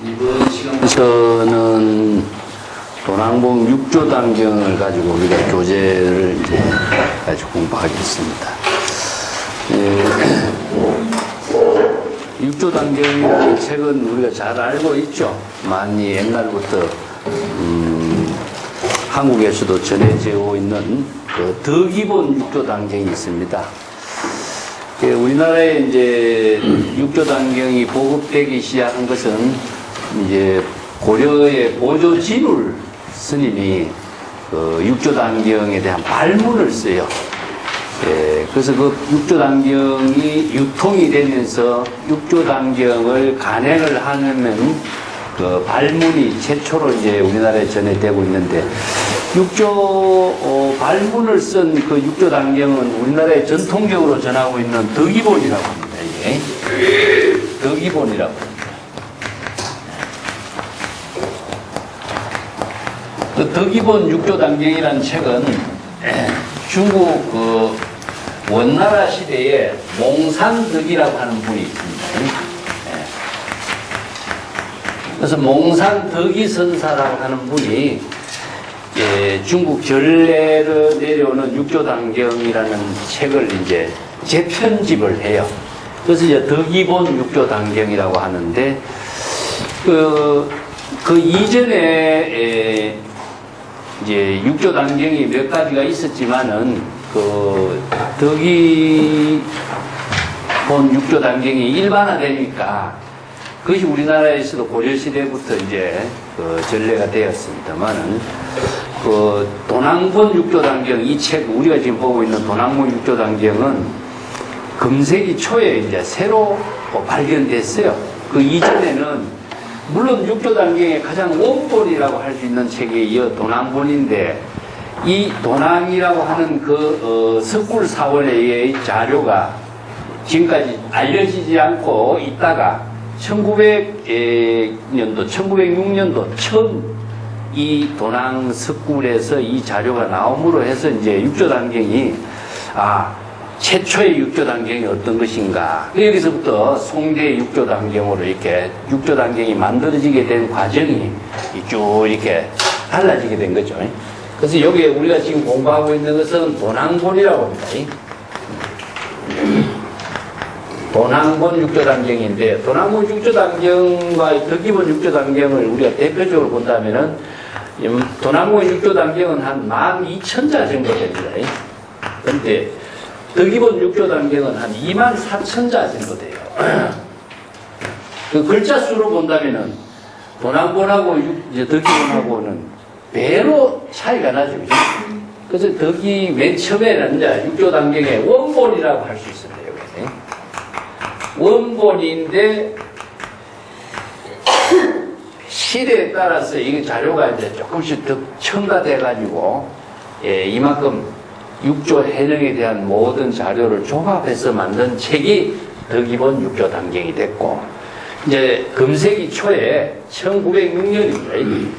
이번 시간에서는 도낭봉 6조단경을 가지고 우리가 교재를 이제 가지고 공부하겠습니다. 6조단경이라는 책은 우리가 잘 알고 있죠. 많이 옛날부터 한국에서도 전해지고 있는 그 덕이본 6조단경이 있습니다. 우리나라에 이제 6조단경이 보급되기 시작한 것은 이제 고려의 보조진울 스님이 그 6조단경에 대한 발문을 써요. 그래서 그 6조단경이 유통이 되면서 6조단경을 간행을 하는 그 발문이 최초로 이제 우리나라에 전해되고 있는데, 발문을 쓴 그 6조단경은 우리나라에 전통적으로 전하고 있는 덕이본이라고 합니다. 이게 덕이본이라고 합니다. 그 덕이본 6조단경이라는 책은 중국 그 원나라 시대에 몽산덕이라고 하는 분이 있습니다. 그래서 몽산덕이 선사라고 하는 분이 중국 전래로 내려오는 6조단경이라는 책을 이제 재편집을 해요. 그래서 이제 덕이본 6조단경이라고 하는데, 그 이전에 이제 6조단경이 몇 가지가 있었지만은 그 덕이본 6조단경이 일반화되니까 그것이 우리나라에서도 고려시대부터 이제 그 전례가 되었습니다만은, 그 도낭본 6조단경, 이 책, 우리가 지금 보고 있는 도낭본 6조단경은 금세기 초에 이제 새로 발견됐어요. 그 이전에는, 물론 6조단경의 가장 원본이라고 할 수 있는 책이 이 도낭본인데, 이 도낭이라고 하는 그 석굴사원에 의해 자료가 지금까지 알려지지 않고 있다가 1900년도, 1906년도 처음 이 도낭 석굴에서 이 자료가 나옴으로 해서 이제 6조단경이, 최초의 6조단경이 어떤 것인가. 여기서부터 송대 6조단경으로 이렇게 6조단경이 만들어지게 된 과정이 쭉 이렇게 달라지게 된 거죠. 그래서 여기에 우리가 지금 공부하고 있는 것은 도낭본이라고 합니다. 도낭본 6조단경인데, 도낭본 6조단경과 덕이본 6조단경을 우리가 대표적으로 본다면은, 도낭본 6조단경은 한 12,000자 정도 됩니다. 그런데 덕이본 6조단경은 한 24,000자 정도 돼요. 그 글자 수로 본다면은 도낭본하고 덕이본하고는 배로 차이가 나죠. 그래서 덕이 맨 처음에는 이제 6조단경의 원본이라고 할 수 있습니다. 원본인데 시대에 따라서 이 자료가 이제 조금씩 더 첨가돼가지고, 이만큼 6조 해령에 대한 모든 자료를 종합해서 만든 책이 덕이본 6조단경이 됐고, 이제 금세기 초에 1906년입니다.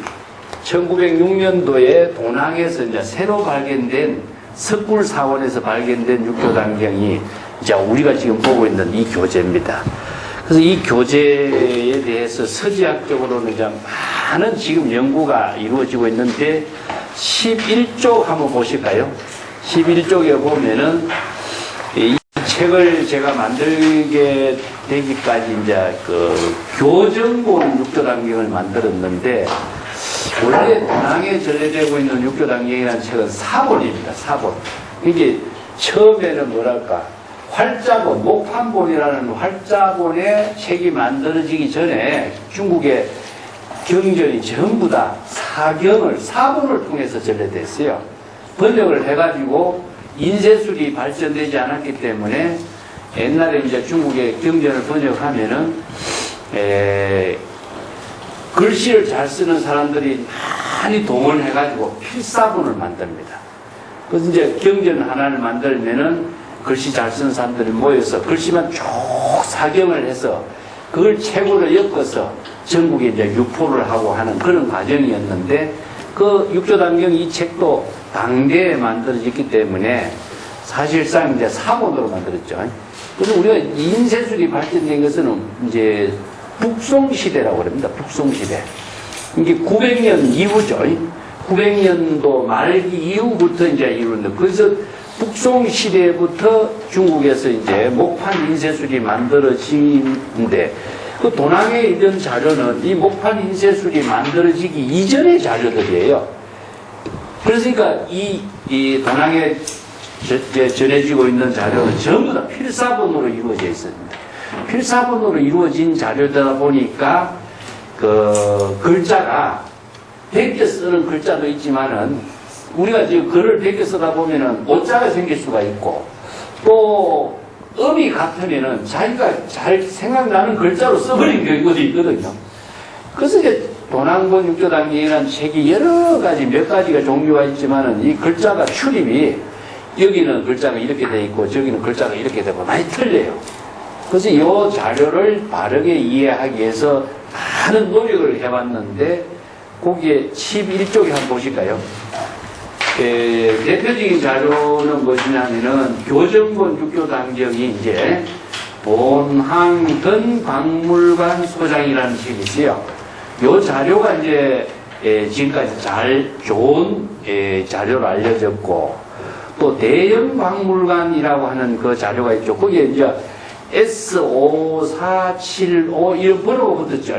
1906년도에 도낭에서 이제 새로 발견된 석굴사원에서 발견된 6조단경이 이제 우리가 지금 보고 있는 이 교재입니다. 그래서 이 교재에 대해서 서지학적으로는 이제 많은 지금 연구가 이루어지고 있는데, 11쪽 한번 보실까요? 11쪽에 보면은 이 책을 제가 만들게 되기까지 이제 그 교정본 6조단경을 만들었는데, 원래 도낭에 전래되고 있는 6조단경이라는 책은 사본입니다. 사본. 이게 처음에는 뭐랄까, 활자본, 목판본이라는 활자본의 책이 만들어지기 전에 중국의 경전이 전부 다 사본을 통해서 전래됐어요. 번역을 해가지고 인쇄술이 발전되지 않았기 때문에 옛날에 이제 중국의 경전을 번역하면은, 글씨를 잘 쓰는 사람들이 많이 동원해가지고 필사본을 만듭니다. 그래서 이제 경전 하나를 만들면은 글씨 잘 쓰는 사람들이 모여서 글씨만 쭉 사경을 해서 그걸 책으로 엮어서 전국에 이제 유포를 하고 하는 그런 과정이었는데, 그 6조단경 이 책도 당대에 만들어졌기 때문에 사실상 이제 사본으로 만들었죠. 그래서 우리가 인쇄술이 발전된 것은 이제 북송시대라고 그럽니다. 북송시대. 이게 900년 이후죠. 900년도 말기 이후부터 이제 이루는데, 그래서 북송시대부터 중국에서 이제 목판 인쇄술이 만들어지는데, 그 도낭에 있던 자료는 이 목판 인쇄술이 만들어지기 이전의 자료들이에요. 그러니까 이 도낭에 전해지고 있는 자료는 전부 다 필사본으로 이루어져 있습니다. 필사본으로 이루어진 자료다 보니까 그 글자가 베껴 쓰는 글자도 있지만은 우리가 지금 글을 베껴 쓰다 보면은 오자가 생길 수가 있고 또 음이 같으면은 자기가 잘 생각나는 글자로 써버린 경우도 있거든요. 그래서 이제 도낭본 육조단경이라는 책이 여러 가지 몇 가지가 종류가 있지만은 이 글자가 출입이 여기는 글자가 이렇게 돼 있고 저기는 글자가 이렇게 되고 많이 틀려요. 그래서 이 자료를 바르게 이해하기 위해서 많은 노력을 해봤는데 거기에 11쪽에 한번 보실까요? 대표적인 자료는 무엇이냐면은 교정본 육조단경이 이제 본항던 박물관 소장이라는 책이 있어요. 이 자료가 이제 지금까지 좋은 자료로 알려졌고 또 대형 박물관이라고 하는 그 자료가 있죠. 거기에 이제 S5475 이런 번호가 붙었죠.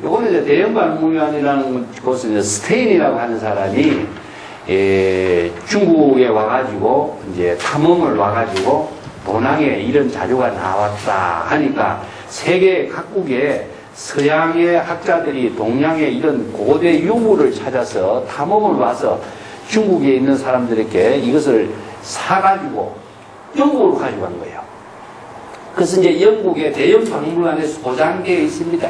이거는 이제 대형 박물관이라는 곳은 이제 스테인이라고 하는 사람이 중국에 와가지고 이제 탐험을 와가지고 도낭에 이런 자료가 나왔다 하니까 세계 각국에 서양의 학자들이 동양의 이런 고대 유물을 찾아서 탐험을 와서 중국에 있는 사람들에게 이것을 사가지고 영국으로 가져간 거예요. 그래서 이제 영국의 대형 박물관에 소장되어 있습니다.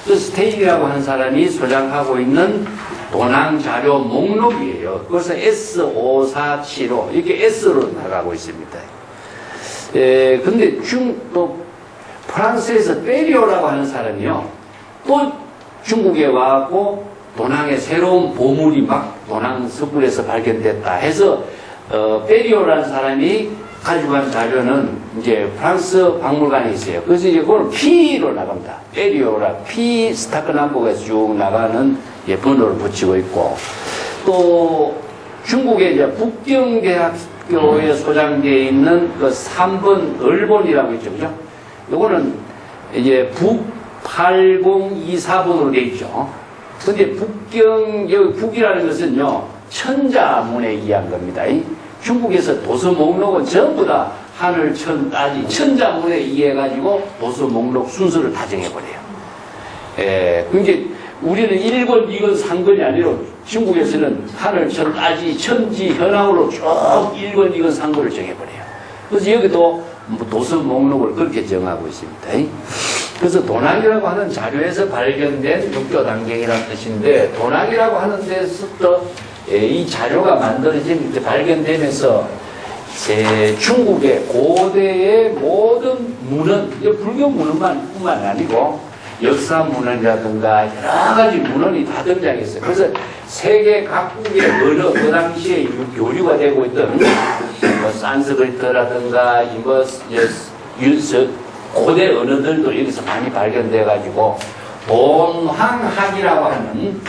그 스테인이라고 하는 사람이 소장하고 있는 도낭 자료 목록이에요. 그래서 S5475 이렇게 S로 나가고 있습니다. 근데 또 프랑스에서 페리오라고 하는 사람이요. 또 중국에 와고 도낭에 새로운 보물이 막 도낭 석굴에서 발견됐다 해서 페리오라는 사람이 가지고 간 자료는 이제 프랑스 박물관에 있어요. 그래서 이제 그걸 P로 나갑니다. 페리오라 P 스타크남북에서 쭉 나가는 번호를 붙이고 있고 또 중국의 이제 북경대학교에 소장되어 있는 그 3번 을본이라고 있죠. 그죠? 요거는 이제 북 8024번으로 되어 있죠. 근데 여기 북이라는 것은요, 천자문에 의한 겁니다. 중국에서 도서 목록은 전부 다 하늘, 천, 따지, 천자문에 의해가지고 도서 목록 순서를 다 정해버려요. 이제 우리는 1권, 2권, 3권이 아니라 중국에서는 하늘, 천, 따지, 천지, 현황으로 쭉 1권, 2권, 3권을 정해버려요. 그래서 여기도 도서 목록을 그렇게 정하고 있습니다. 그래서 도낭이라고 하는 자료에서 발견된 육조단경이라는 뜻인데, 도낭이라고 하는 데서부터 이 자료가 발견되면서 중국의 고대의 모든 문헌, 불교 문헌뿐만 아니고 역사 문헌이라든가 여러 가지 문헌이 다 등장했어요. 그래서 세계 각국의 언어, 그 당시에 교류가 되고 있던 산스크리트라든가 고대 언어들도 여기서 많이 발견돼가지고 본황학이라고 하는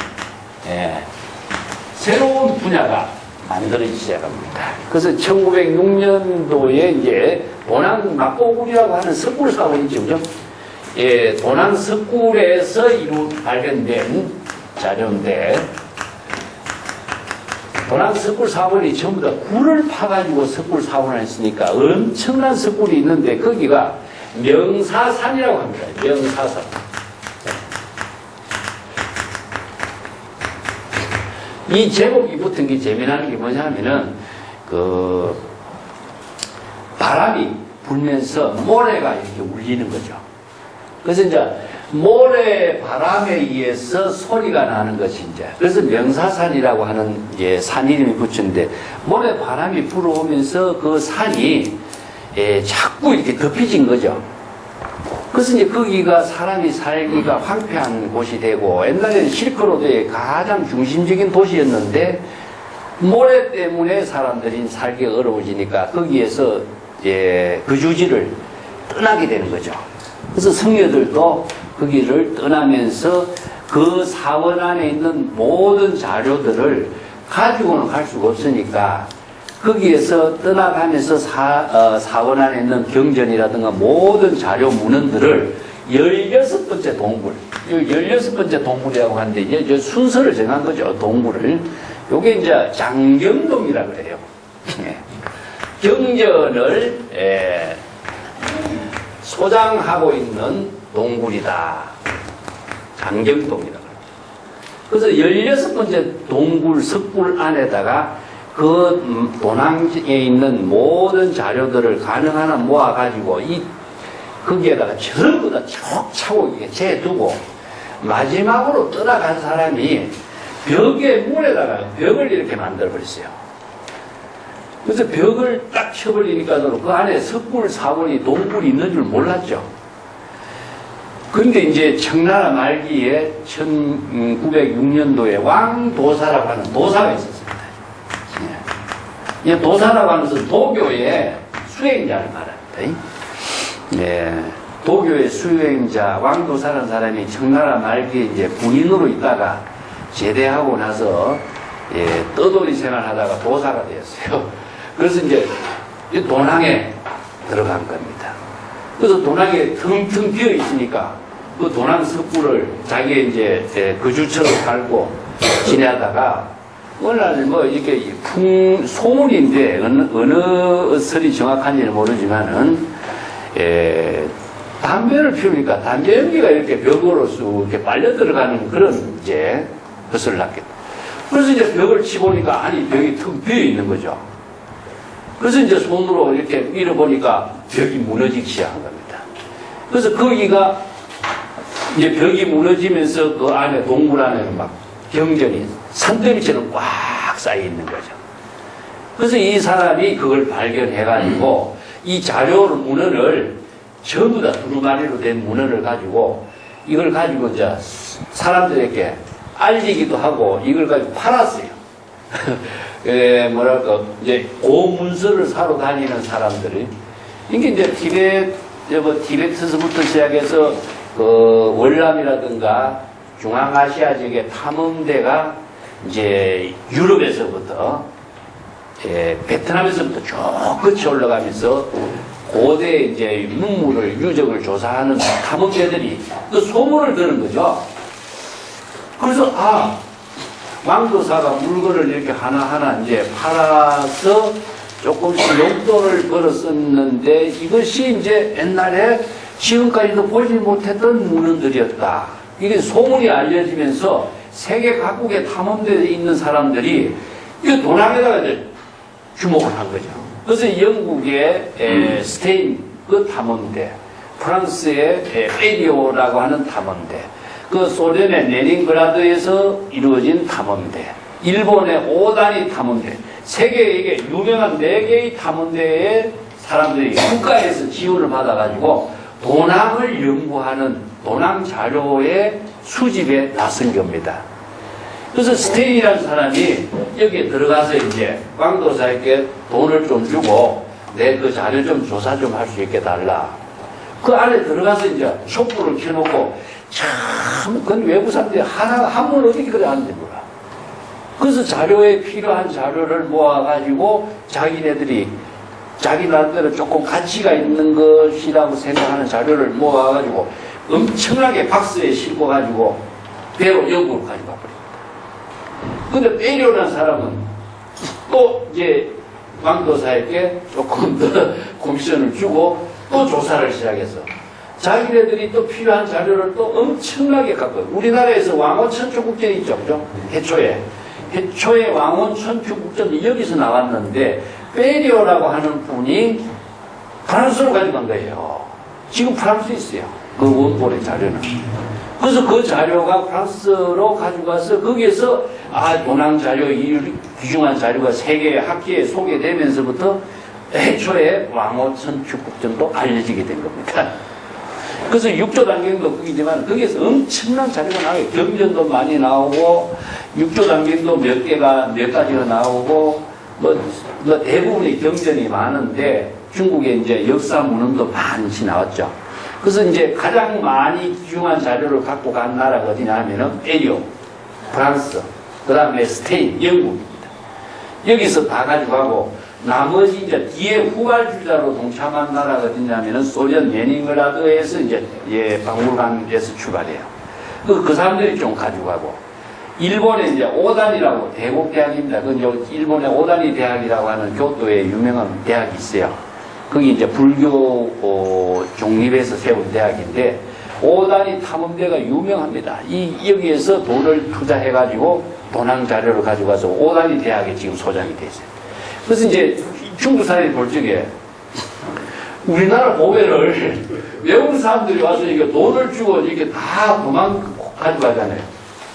새로운 분야가 만들어지기 시작합니다. 그래서 1906년도에 이제 도낭 막고굴이라고 하는 석굴 사원이 있죠, 그죠? 도낭 석굴에서 발견된 자료인데, 도낭 석굴 사원이 전부 다 굴을 파가지고 석굴 사원을 했으니까 엄청난 석굴이 있는데, 거기가 명사산이라고 합니다. 명사산. 이 제목이 붙은 게 재미나는 게 뭐냐면은, 바람이 불면서 모래가 이렇게 울리는 거죠. 그래서 이제 모래 바람에 의해서 소리가 나는 것이 이제, 그래서 명사산이라고 하는 산 이름이 붙였는데, 모래 바람이 불어오면서 그 산이 자꾸 이렇게 덮여진 거죠. 그래서 이제 거기가 사람이 살기가 황폐한 곳이 되고, 옛날에는 실크로드의 가장 중심적인 도시였는데, 모래 때문에 사람들이 살기가 어려워지니까 거기에서 거주지를 떠나게 되는 거죠. 그래서 성녀들도 거기를 떠나면서 그 사원 안에 있는 모든 자료들을 가지고는 갈 수가 없으니까 거기에서 떠나가면서 사원 안에 있는 경전이라든가 모든 자료 문헌들을 16번째 동굴, 16번째 동굴이라고 하는데 이제 순서를 정한 거죠, 동굴을. 요게 이제 장경동이라고 그래요. 경전을 소장하고 있는 동굴이다. 장경동이라고. 그래서 16번째 동굴, 석굴 안에다가 그 도낭에 있는 모든 자료들을 가능한 한 모아가지고 거기에다가 전부 다 촉차고 재두고 마지막으로 떠나간 사람이 벽에 문에다가 벽을 이렇게 만들어버렸어요. 그래서 벽을 딱 쳐버리니까 그 안에 석굴, 사원이, 동굴이 있는 줄 몰랐죠. 근데 이제 청나라 말기에 1906년도에 왕도사라고 하는 도사가 있었습니다. 이 도사라고 하는 것은 도교의 수행자를 말합니다. 도교의 수행자, 왕도사라는 사람이 청나라 말기에 이제 군인으로 있다가 제대하고 나서 떠돌이 생활하다가 도사가 되었어요. 그래서 이제 도낭에 들어간 겁니다. 그래서 도낭에 텅텅 비어 있으니까 그 도낭 석굴을 자기의 이제 거주처럼 살고 지내다가 어느 날 뭐 이렇게 소문인데 어느 설이 정확한지는 모르지만은 담배를 피우니까 담배 연기가 이렇게 벽으로 쑥 이렇게 빨려 들어가는 그런 이제 것을 났겠다. 그래서 이제 벽을 치보니까 아니 벽이 텅 비어 있는 거죠. 그래서 이제 손으로 이렇게 밀어보니까 벽이 무너지기 시작한 겁니다. 그래서 거기가 이제 벽이 무너지면서 그 안에 동굴 안에는 막 경전이 산더미처럼 꽉 쌓여 있는 거죠. 그래서 이 사람이 그걸 발견해가지고 이 자료를 문헌을 전부 다 두루마리로 된 문헌을 가지고 이걸 가지고 이제 사람들에게 알리기도 하고 이걸 가지고 팔았어요. 뭐랄까 이제 고문서를 사러 다니는 사람들이 이게 이제 티베트에서부터 시작해서 그 월남이라든가 중앙아시아 지역의 탐험대가 이제 유럽에서부터 베트남에서부터 쭉 끝이 올라가면서 고대 이제 문물을 유적을 조사하는 탐험대들이 그 소문을 들은 거죠. 그래서 왕도사가 물건을 이렇게 하나하나 이제 팔아서 조금씩 용돈을 벌었었는데 이것이 이제 옛날에 지금까지도 보지 못했던 문헌들이었다. 이게 소문이 알려지면서 세계 각국의 탐험대에 있는 사람들이 이 도낭에다가 이제 주목을 한 거죠. 그래서 영국의 스테인 그 탐험대, 프랑스의 에디오라고 하는 탐험대, 그 소련의 레닌그라드에서 이루어진 탐험대, 일본의 오다니 탐험대, 세계에 유명한 4개의 탐험대의 사람들이 국가에서 지원을 받아가지고 도낭을 연구하는 도낭 자료의 수집에 나선 겁니다. 그래서 스테인이라는 사람이 여기에 들어가서 이제 왕도사에게 돈을 좀 주고 내 그 자료 좀 조사 좀 할 수 있게 달라. 그 안에 들어가서 이제 촛불을 켜놓고 참, 그건 외부 사람들이 한문 어떻게 그래 하는지 몰라. 그래서 자료에 필요한 자료를 모아가지고 자기네들이 자기 나름대로 조금 가치가 있는 것이라고 생각하는 자료를 모아가지고 엄청나게 박스에 싣고가지고 배로 영국으로 가져가 버립니다. 근데 베리오라는 사람은 또 이제 왕도사에게 조금 더 코미션을 주고 또 조사를 시작해서 자기네들이 또 필요한 자료를 또 엄청나게 갖고 우리나라에서 왕원천표국전이 있죠, 그죠? 해초에 왕원천표국전이 여기서 나왔는데 베리오라고 하는 분이 프랑스로 가져간 거예요. 지금 프랑스에 있어요. 그 원본의 자료는. 그래서 그 자료가 프랑스로 가져가서 거기에서 도낭 자료, 귀중한 자료가 세계 학계에 소개되면서부터 해초에 왕원천표국전도 알려지게 된 겁니다. 그래서 6조 단경도 거기지만 거기에서 엄청난 자료가 나와요. 경전도 많이 나오고 6조 단경도 몇 가지가 나오고 뭐 대부분의 경전이 많은데 중국의 이제 역사 문헌도 많이 나왔죠. 그래서 이제 가장 많이 귀중한 자료를 갖고 간 나라가 어디냐 하면은 에리오, 프랑스, 그 다음에 스페인, 영국입니다. 여기서 다 가져가고 나머지 이제 뒤에 후발주자로 동참한 나라가 어디냐면은 소련 레닌그라드에서 이제 박물관에서 출발해요. 그 사람들이 좀 가져가고 일본에 이제 오단이라고 대국 대학입니다. 그 이제 일본의 오다니 대학이라고 하는 교토에 유명한 대학이 있어요. 거기 이제 불교 종립에서 세운 대학인데 오다니 탐험대가 유명합니다. 여기에서 돈을 투자해가지고 도난 자료를 가져가서 오다니 대학에 지금 소장이 돼 있어요. 그래서 이제 중국 사람이 볼 적에 우리나라 보배를 외국 사람들이 와서 이게 돈을 주고 이렇게 다 도망 가져가잖아요.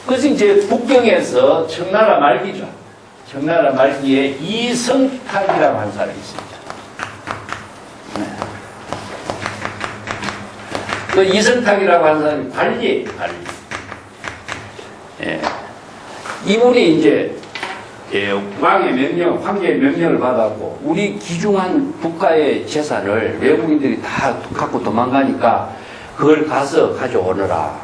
그래서 이제 북경에서 청나라 말기죠. 청나라 말기에 이성탁이라고 하는 사람이 있습니다. 네. 그 이성탁이라고 하는 사람이 관리. 예. 이분이 이제 왕의 명령, 황제의 명령을 받았고 우리 귀중한 국가의 재산을 외국인들이 다 갖고 도망가니까 그걸 가서 가져오너라.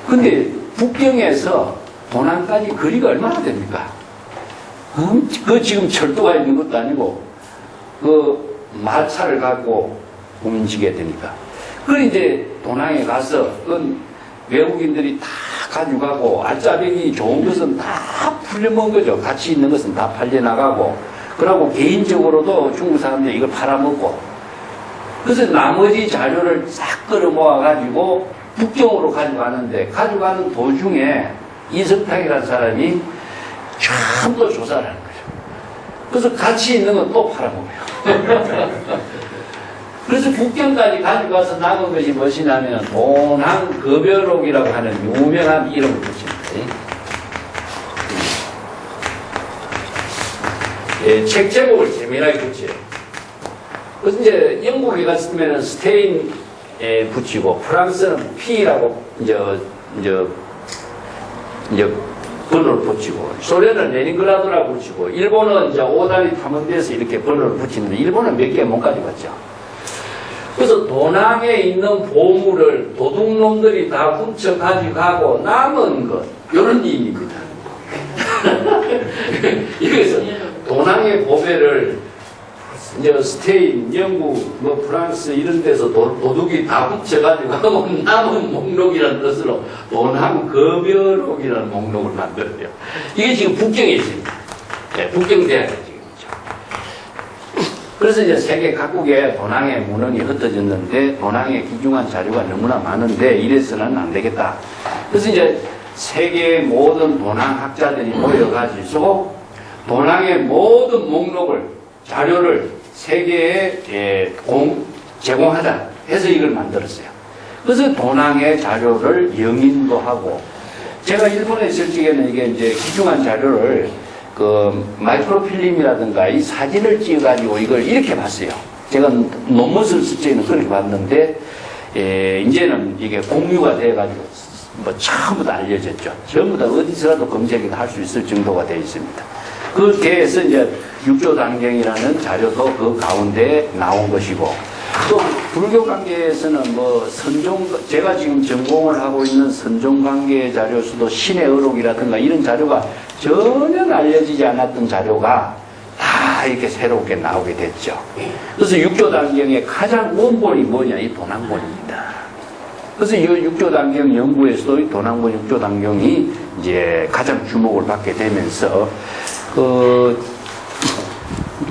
근데 북경에서 도난까지 거리가 얼마나 됩니까? 그 지금 철도가 있는 것도 아니고 그 마차를 갖고 움직여야 되니까. 그래 이제 도난에 가서 그 외국인들이 다 가져가고 알짜배기 좋은 것은 다 풀려먹은 거죠. 가치 있는 것은 다 팔려나가고 그러고 개인적으로도 중국 사람들이 이걸 팔아먹고 그래서 나머지 자료를 싹 끌어모아 가지고 북경으로 가져가는데 가져가는 도중에 이석탁이라는 사람이 전부 조사를 하는 거죠. 그래서 가치 있는 건 또 팔아먹어요. 그래서 북경까지 가져가서 남은 것이 무엇이냐면 도난급여록이라고 하는 유명한 이름을 붙입니다. 예, 책 제목을 재미나게 붙여요. 그래서 이제 영국에 갔으면 스테인에 붙이고 프랑스는 P라고 이제 번호를 붙이고 소련은 레닌그라드라고 붙이고 일본은 이제 오다니 탐험대에서 이렇게 번호를 붙이는데 일본은 몇 개 못 가져갔죠. 그래서 도낭에 있는 보물을 도둑놈들이 다 훔쳐 가져가고 남은 것 이런 의미입니다. 여기서 도낭의 보배를 이제 스페인, 영국, 뭐 프랑스 이런 데서 도둑이 다 훔쳐가지고 남은 목록이라는 뜻으로 도낭급여록이라는 목록을 만들어요. 이게 지금 북경에 있습니다. 네, 북경대학에 지금 있죠. 그래서 이제 세계 각국에 도낭의 문헌이 흩어졌는데 도낭의 귀중한 자료가 너무나 많은데 이래서는 안 되겠다. 그래서 이제 세계의 모든 도낭학자들이 모여가지고 도낭의 모든 목록을 자료를 세계에 제공하자 해서 이걸 만들었어요. 그래서 도낭의 자료를 영인도 하고 제가 일본에 있을 적에는 이게 이제 귀중한 자료를 그 마이크로필름이라든가 이 사진을 찍어가지고 이걸 이렇게 봤어요. 제가 논문을 쓸 적에는 그렇게 봤는데 이제는 이게 공유가 돼가지고 뭐 전부 다 알려졌죠. 전부 다 어디서라도 검색을 할 수 있을 정도가 되어 있습니다. 그게서 이제 육조단경이라는 자료도 그 가운데 나온 것이고 또 불교 관계에서는 뭐 선종 제가 지금 전공을 하고 있는 선종 관계 자료수도 신의 어록이라든가 이런 자료가 전혀 알려지지 않았던 자료가 다 이렇게 새롭게 나오게 됐죠. 그래서 육조단경의 가장 원본이 뭐냐 이 도난본입니다. 그래서 이 육조단경 연구에서도 이 도난본 육조단경이 이제 가장 주목을 받게 되면서 그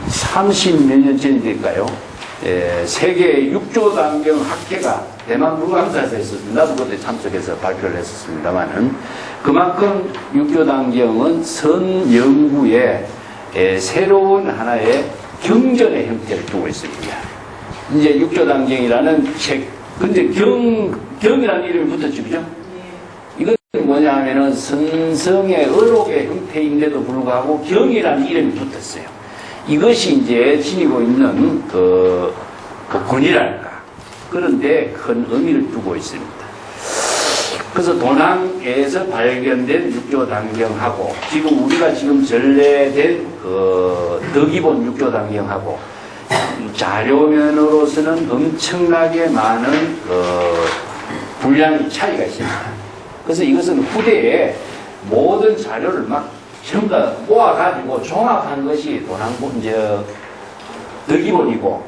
30몇 년 전이 될까요? 세계 육조단경 학회가 대만 물광사에서 했었습니다. 나도 그때 참석해서 발표를 했었습니다만은 그만큼 육조단경은 선연구의 새로운 하나의 경전의 형태를 두고 있습니다. 이제 육조단경이라는 책, 근데 경이라는 이름이 붙었죠, 그죠? 이건 뭐냐 하면은 선성의 어록의 형태인데도 불구하고 경이라는 이름이 붙었어요. 이것이 이제 지니고 있는 그 권위랄까. 그런데 큰 의미를 두고 있습니다. 그래서 도낭에서 발견된 육조단경하고 지금 우리가 지금 전래된 그 더 기본 육조단경하고 자료면으로서는 엄청나게 많은 분량이 차이가 있습니다. 그래서 이것은 후대에 모든 자료를 막 전부 다 모아가지고 종합한 것이 도난본, 덕기본이고,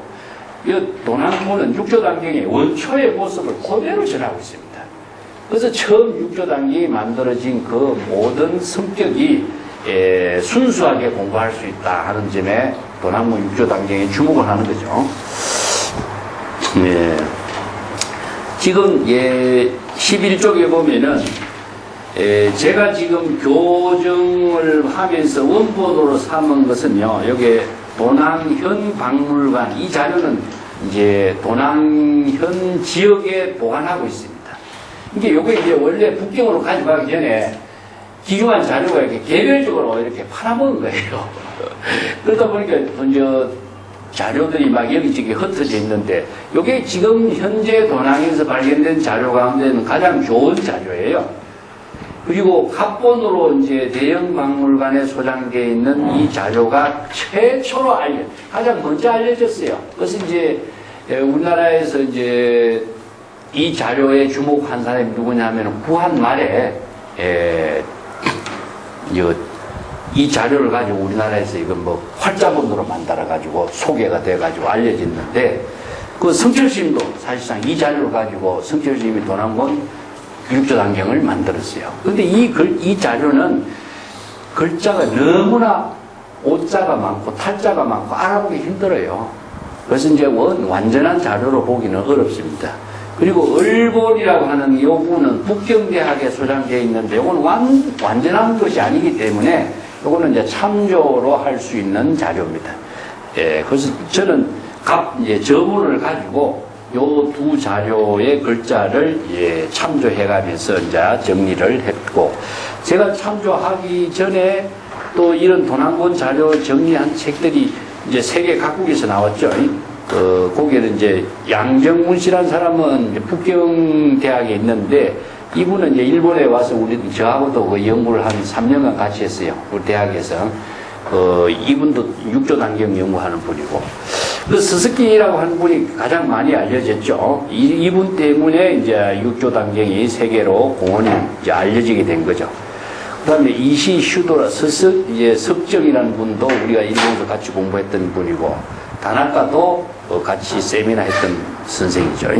이 도난본은 육조단경의 원초의 모습을 그대로 전하고 있습니다. 그래서 처음 육조단경이 만들어진 그 모든 성격이 순수하게 공부할 수 있다 하는 점에 도난본 육조단경에 주목을 하는 거죠. 네. 지금 11쪽에 보면은 제가 지금 교정을 하면서 원본으로 삼은 것은요, 여기 도낭현 박물관, 이 자료는 이제 도낭현 지역에 보관하고 있습니다. 이게 요게 이제 원래 북경으로 가져가기 전에 귀중한 자료가 이렇게 개별적으로 이렇게 팔아먹은 거예요. 그러다 보니까 이제 자료들이 막 여기저기 흩어져 있는데, 요게 지금 현재 도낭에서 발견된 자료 가운데는 가장 좋은 자료예요. 그리고 갑본으로 이제 대형 박물관에 소장되어 있는 이 자료가 최초로 가장 먼저 알려졌어요. 그래서 이제 우리나라에서 이제 이 자료에 주목한 사람이 누구냐면 구한 말에 이 자료를 가지고 우리나라에서 이건 뭐 활자본으로 만들어 가지고 소개가 돼 가지고 알려졌는데, 그 성철스님도 사실상 이 자료를 가지고 성철스님이 도난본 육조단경을 만들었어요. 근데 이 자료는 글자가 너무나 오자가 많고 탈자가 많고 알아보기 힘들어요. 그래서 이제 완전한 자료로 보기는 어렵습니다. 그리고 을본이라고 하는 이 부분은 북경대학에 소장되어 있는데, 이건 완전한 것이 아니기 때문에 이거는 이제 참조로 할 수 있는 자료입니다. 그래서 저는 이제 저문을 가지고 요 두 자료의 글자를 참조해가면서 이제 정리를 했고, 제가 참조하기 전에 또 이런 도난본 자료 정리한 책들이 이제 세계 각국에서 나왔죠. 거기에는 이제 양정문 씨라는 사람은 북경대학에 있는데, 이분은 이제 일본에 와서 저하고도 그 연구를 한 3년간 같이 했어요. 우리 대학에서. 이분도 육조단경 연구하는 분이고, 그 스스키라고 하는 분이 가장 많이 알려졌죠. 이분 때문에 이제 육조단경이 세계로 공헌이 이제 알려지게 된 거죠. 그 다음에 이시 슈도라, 석정이라는 분도 우리가 일본에서 같이 공부했던 분이고, 다나카도 같이 세미나 했던 선생이죠.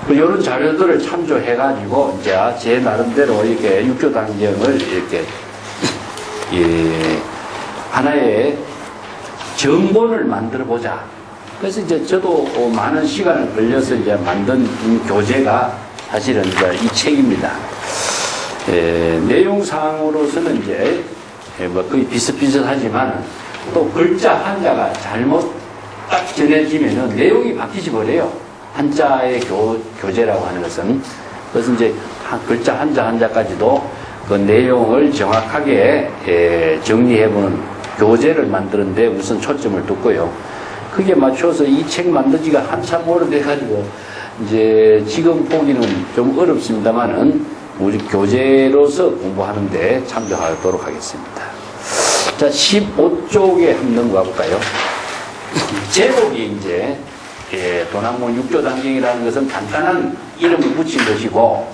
이런 자료들을 참조해가지고, 이제 제 나름대로 이렇게 육조단경을 이렇게, 하나의 정본을 만들어 보자. 그래서 이제 저도 많은 시간을 걸려서 이제 만든 교재가 사실은 이제 이 책입니다. 내용상으로서는 이제 뭐 거의 비슷비슷하지만, 또 글자 한자가 잘못 딱 전해지면은 내용이 바뀌지 버려요. 한자의 교재라고 하는 것은. 그래서 이제 글자 한자까지도 그 내용을 정확하게 정리해보는 교재를 만드는데 우선 초점을 뒀고요. 그게 맞춰서 이 책 만든 지가 한참 오래돼가지고 이제 지금 보기는 좀 어렵습니다만은 우리 교재로서 공부하는데 참조하도록 하겠습니다. 자, 15쪽에 한번 넘어가 볼까요? 제목이 이제 도난본 육조단경이라는 것은 간단한 이름을 붙인 것이고,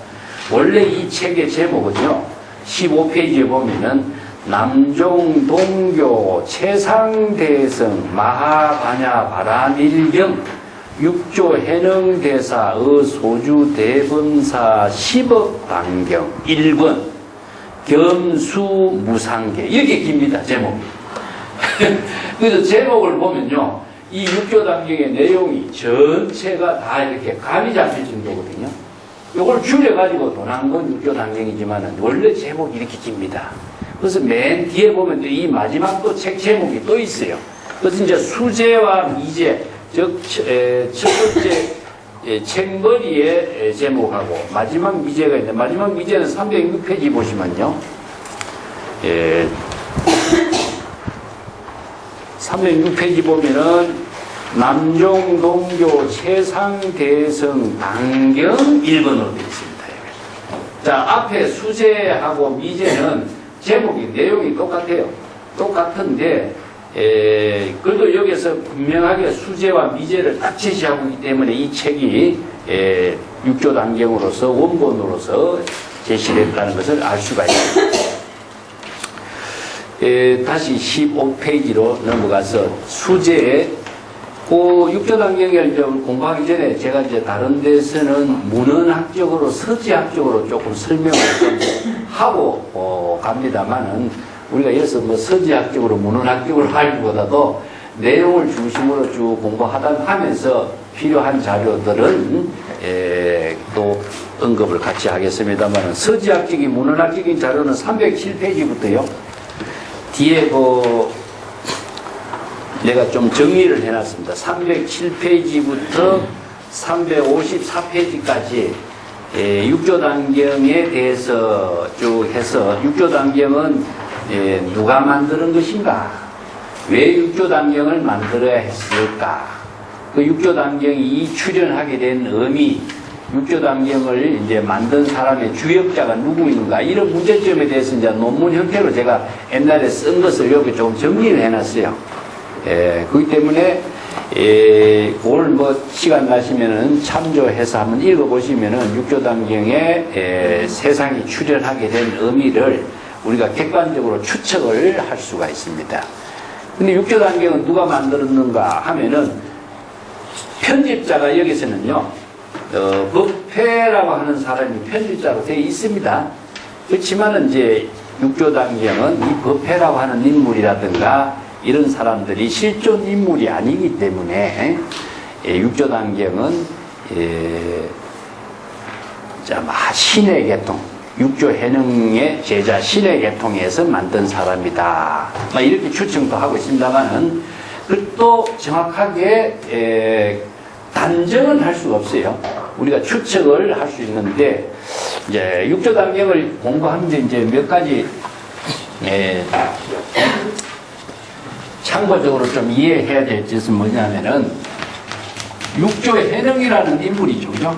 원래 이 책의 제목은요, 15페이지에 보면은 남종동교 최상대성 마하반야 바라밀경 육조해능대사 의소주대본사 10억 단경 1번 겸수무상계, 이렇게 깁니다, 제목이. 그래서 제목을 보면요, 이 육조단경의 내용이 전체가 다 이렇게 감이 잡힐 정도거든요. 이걸 줄여가지고 도난본 육조단경이지만 원래 제목이 이렇게 깁니다. 그래서 맨 뒤에 보면 또 이 마지막 또 책 제목이 또 있어요. 그래서 이제 수제와 미제, 즉, 첫 번째 책머리의 제목하고 마지막 미제가 있는데, 마지막 미제는 306페이지 보시면요. 306페이지 보면은 남종동교 최상대성 단경 1번으로 되어 있습니다. 자, 앞에 수제하고 미제는 제목이, 내용이 똑같아요. 똑같은데, 그래도 여기서 분명하게 수재와 미재를 딱 제시하고 있기 때문에 이 책이 육조단경으로서 원본으로서 제시를 했다는 것을 알 수가 있습니다. 다시 15페이지로 넘어가서 수재의 그 육조단경을 좀 공부하기 전에 제가 이제 다른 데서는 문헌학적으로 서지학적으로 조금 설명을 좀 하고 갑니다만은 우리가 여기서 뭐 서지학적으로 문헌학적으로 하기보다도 내용을 중심으로 쭉 공부하면서 필요한 자료들은 또 언급을 같이 하겠습니다만 서지학적인 문헌학적인 자료는 307페이지부터요. 뒤에 내가 좀 정리를 해놨습니다. 307페이지부터 354페이지까지 육조단경에 대해서 쭉 해서 육조단경은 누가 만드는 것인가? 왜 육조단경을 만들어야 했을까? 그 육조단경이 출연하게 된 의미, 육조단경을 이제 만든 사람의 주역자가 누구인가? 이런 문제점에 대해서 이제 논문 형태로 제가 옛날에 쓴 것을 여기 좀 정리를 해놨어요. 그렇기 때문에 그걸 뭐 시간 나시면은 참조해서 한번 읽어보시면은 육조단경에 세상이 출연하게 된 의미를 우리가 객관적으로 추측을 할 수가 있습니다. 근데 육조단경은 누가 만들었는가 하면은 편집자가 여기서는요, 법회라고 하는 사람이 편집자로 되어 있습니다. 그렇지만은 이제 육조단경은 이 법회라고 하는 인물이라든가 이런 사람들이 실존 인물이 아니기 때문에 육조단경은 신의 계통, 육조해능의 제자 신의 계통에서 만든 사람이다. 이렇게 추측도 하고 있습니다만은 또 정확하게 단정은 할 수가 없어요. 우리가 추측을 할 수 있는데 이제 육조단경을 공부하면서 이제 몇 가지 참고적으로 좀 이해해야 될 것은 뭐냐면은 육조해능이라는 인물이죠, 그죠?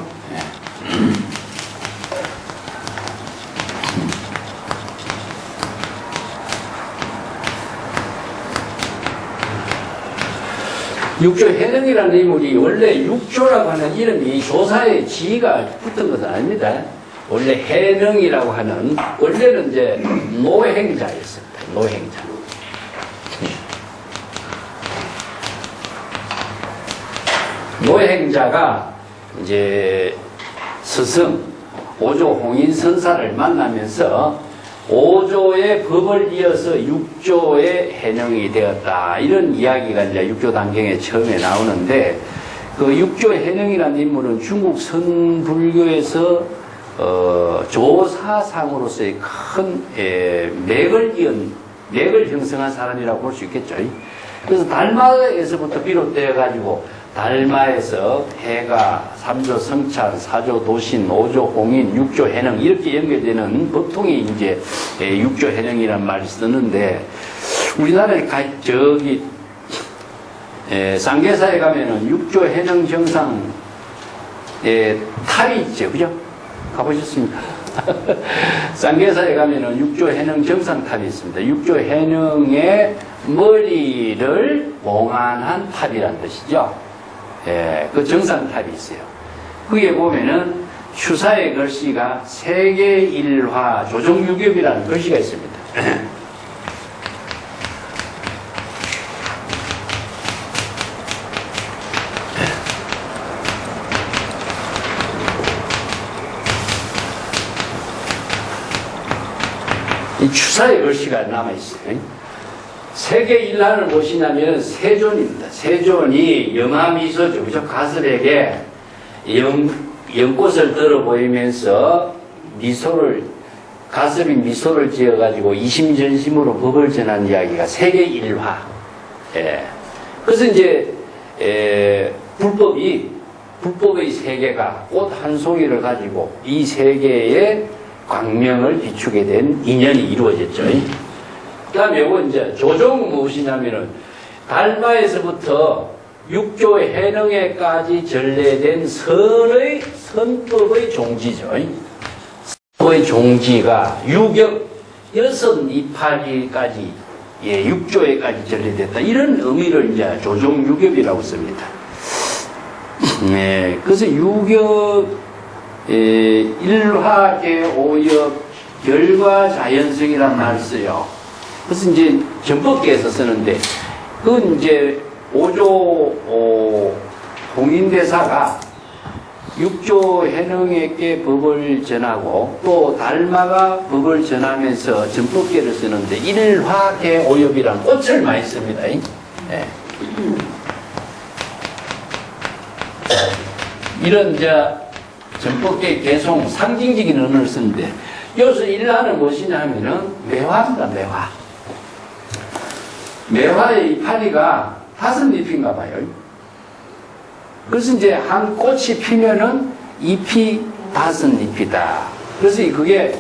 육조해능이라는 인물이 원래 육조라고 하는 이름이 조사에 지가 붙은 것은 아닙니다. 원래 해능이라고 하는 원래는 이제 노행자였습니다. 노행자. 노행자가 이제 스승 오조 홍인선사를 만나면서 5조의 법을 이어서 6조의 해능이 되었다. 이런 이야기가 이제 육조단경에 처음에 나오는데 그 6조 해능이라는 인물은 중국 선불교에서 조사상으로서의 큰 맥을 형성한 사람이라고 볼 수 있겠죠. 그래서 달마에서부터 비롯되어 가지고 달마에서 해가 3조 성찬, 4조 도신, 5조 홍인, 6조 해능 이렇게 연결되는 법통이 이제 6조 해능이란 말을 쓰는데 우리나라에 쌍계사에 가면은 6조 해능 정상 탑이 있죠, 그죠? 가보셨습니까? 쌍계사에 가면은 6조 해능 정상탑이 있습니다. 6조 해능의 머리를 봉안한 탑이란 뜻이죠. 그 정상탑이 있어요. 거기에 보면은 추사의 글씨가 세계일화 조정유ገብ이라는 글씨가 있습니다. 이 추사의 글씨가 남아있어요. 세계일화를 보시냐면 세존입니다. 세존이 영화미소죠. 그죠? 가설에게 연꽃을 들어 보이면서 가설이 미소를 지어가지고 이심전심으로 법을 전한 이야기가 세계일화. 그래서 이제, 불법의 세계가 꽃 한 송이를 가지고 이 세계의 광명을 비추게 된 인연이 이루어졌죠. 그 다음에 요거 이제 조종은 무엇이냐면은 달마에서부터 6조 해능에까지 전래된 선법의 종지죠. 선법의 종지가 유격 6 이파리까지 육조에까지 전래됐다. 이런 의미를 이제 조종유ገብ이라고 씁니다. 그래서 유겹, 일화계 오엽, 결과 자연성이라는 말을 써요. 그래서 이제 전법계에서 쓰는데, 그건 이제 오조 홍인대사가 육조 해능에게 법을 전하고 또 달마가 법을 전하면서 전법계를 쓰는데 일화계 오엽이라는 꽃을 많이 씁니다. 네. 이런 이제 전법계 개송 상징적인 언어를 쓰는데 여기서 일화는 무엇이냐 하면은 매화입니다. 매화. 매화의 이파리가 5잎인가 봐요. 그래서 이제 한 꽃이 피면은 잎이 5잎이다. 그래서 그게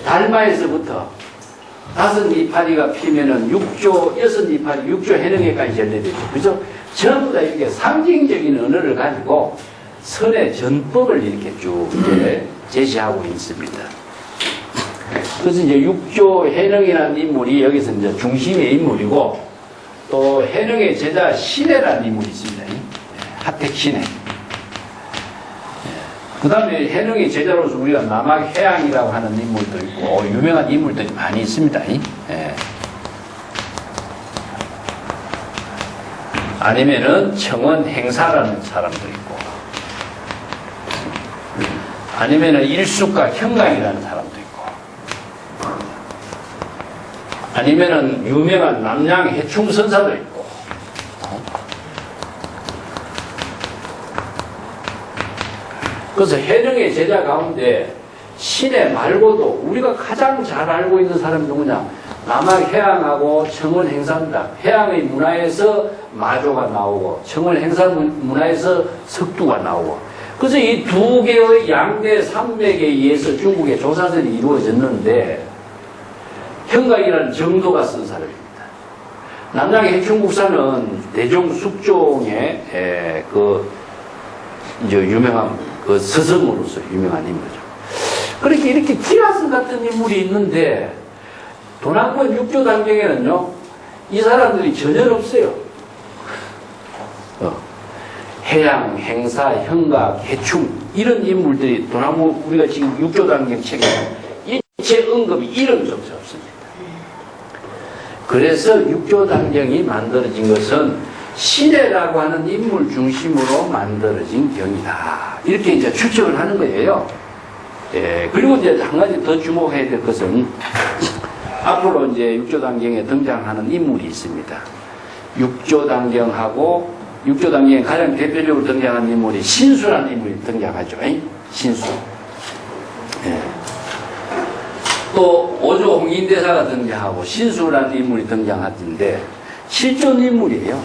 달마에서부터 5이파리가 피면은 6이파리, 6조 해능에까지 전래되죠. 그죠? 전부 다 이렇게 상징적인 언어를 가지고 선의 전법을 이렇게 쭉 이제 제시하고 있습니다. 그래서 이제 6조 해능이라는 인물이 여기서 이제 중심의 인물이고 또 해능의 제자 신해라는 인물이 있습니다. 하택신해. 그 다음에 해능의 제자로서 우리가 남학해양이라고 하는 인물도 있고 유명한 인물들이 많이 있습니다. 아니면은 청원행사라는 사람도 있고 아니면은 일숙과 형강이라는 사람도 있고 아니면은 유명한 남양해충선사도 있고 그래서 해능의 제자 가운데 신해 말고도 우리가 가장 잘 알고 있는 사람이 누구냐? 남학해양하고 청원행사입니다. 해양의 문화에서 마조가 나오고 청원행사 문화에서 석두가 나오고 그래서 이 두 개의 양대 산맥에 의해서 중국의 조사설이 이루어졌는데 형강이라는 정도가 쓴 사람입니다. 남양의 해충국사는 대종 숙종의 이제 유명한 그 스승으로서 유명한 인물이죠. 그렇게 이렇게 티라스 같은 인물이 있는데 도남권 육조 단경에는요 이 사람들이 전혀 없어요. 해양, 행사, 형각, 해충 이런 인물들이 도남권 우리가 지금 육조 단경 책에 일체 언급이 이름조차 없습니다. 그래서 육조 단경이 만들어진 것은 신해라고 하는 인물 중심으로 만들어진 경이다. 이렇게 이제 추측을 하는 거예요. 그리고 이제 한 가지 더 주목해야 될 것은 앞으로 이제 육조단경에 등장하는 인물이 있습니다. 육조단경하고 육조단경에 가장 대표적으로 등장하는 인물이 신수라는 인물이 등장하죠. 신수. 또 오조 홍인대사가 등장하고 신수라는 인물이 등장하던데 실존 인물이에요.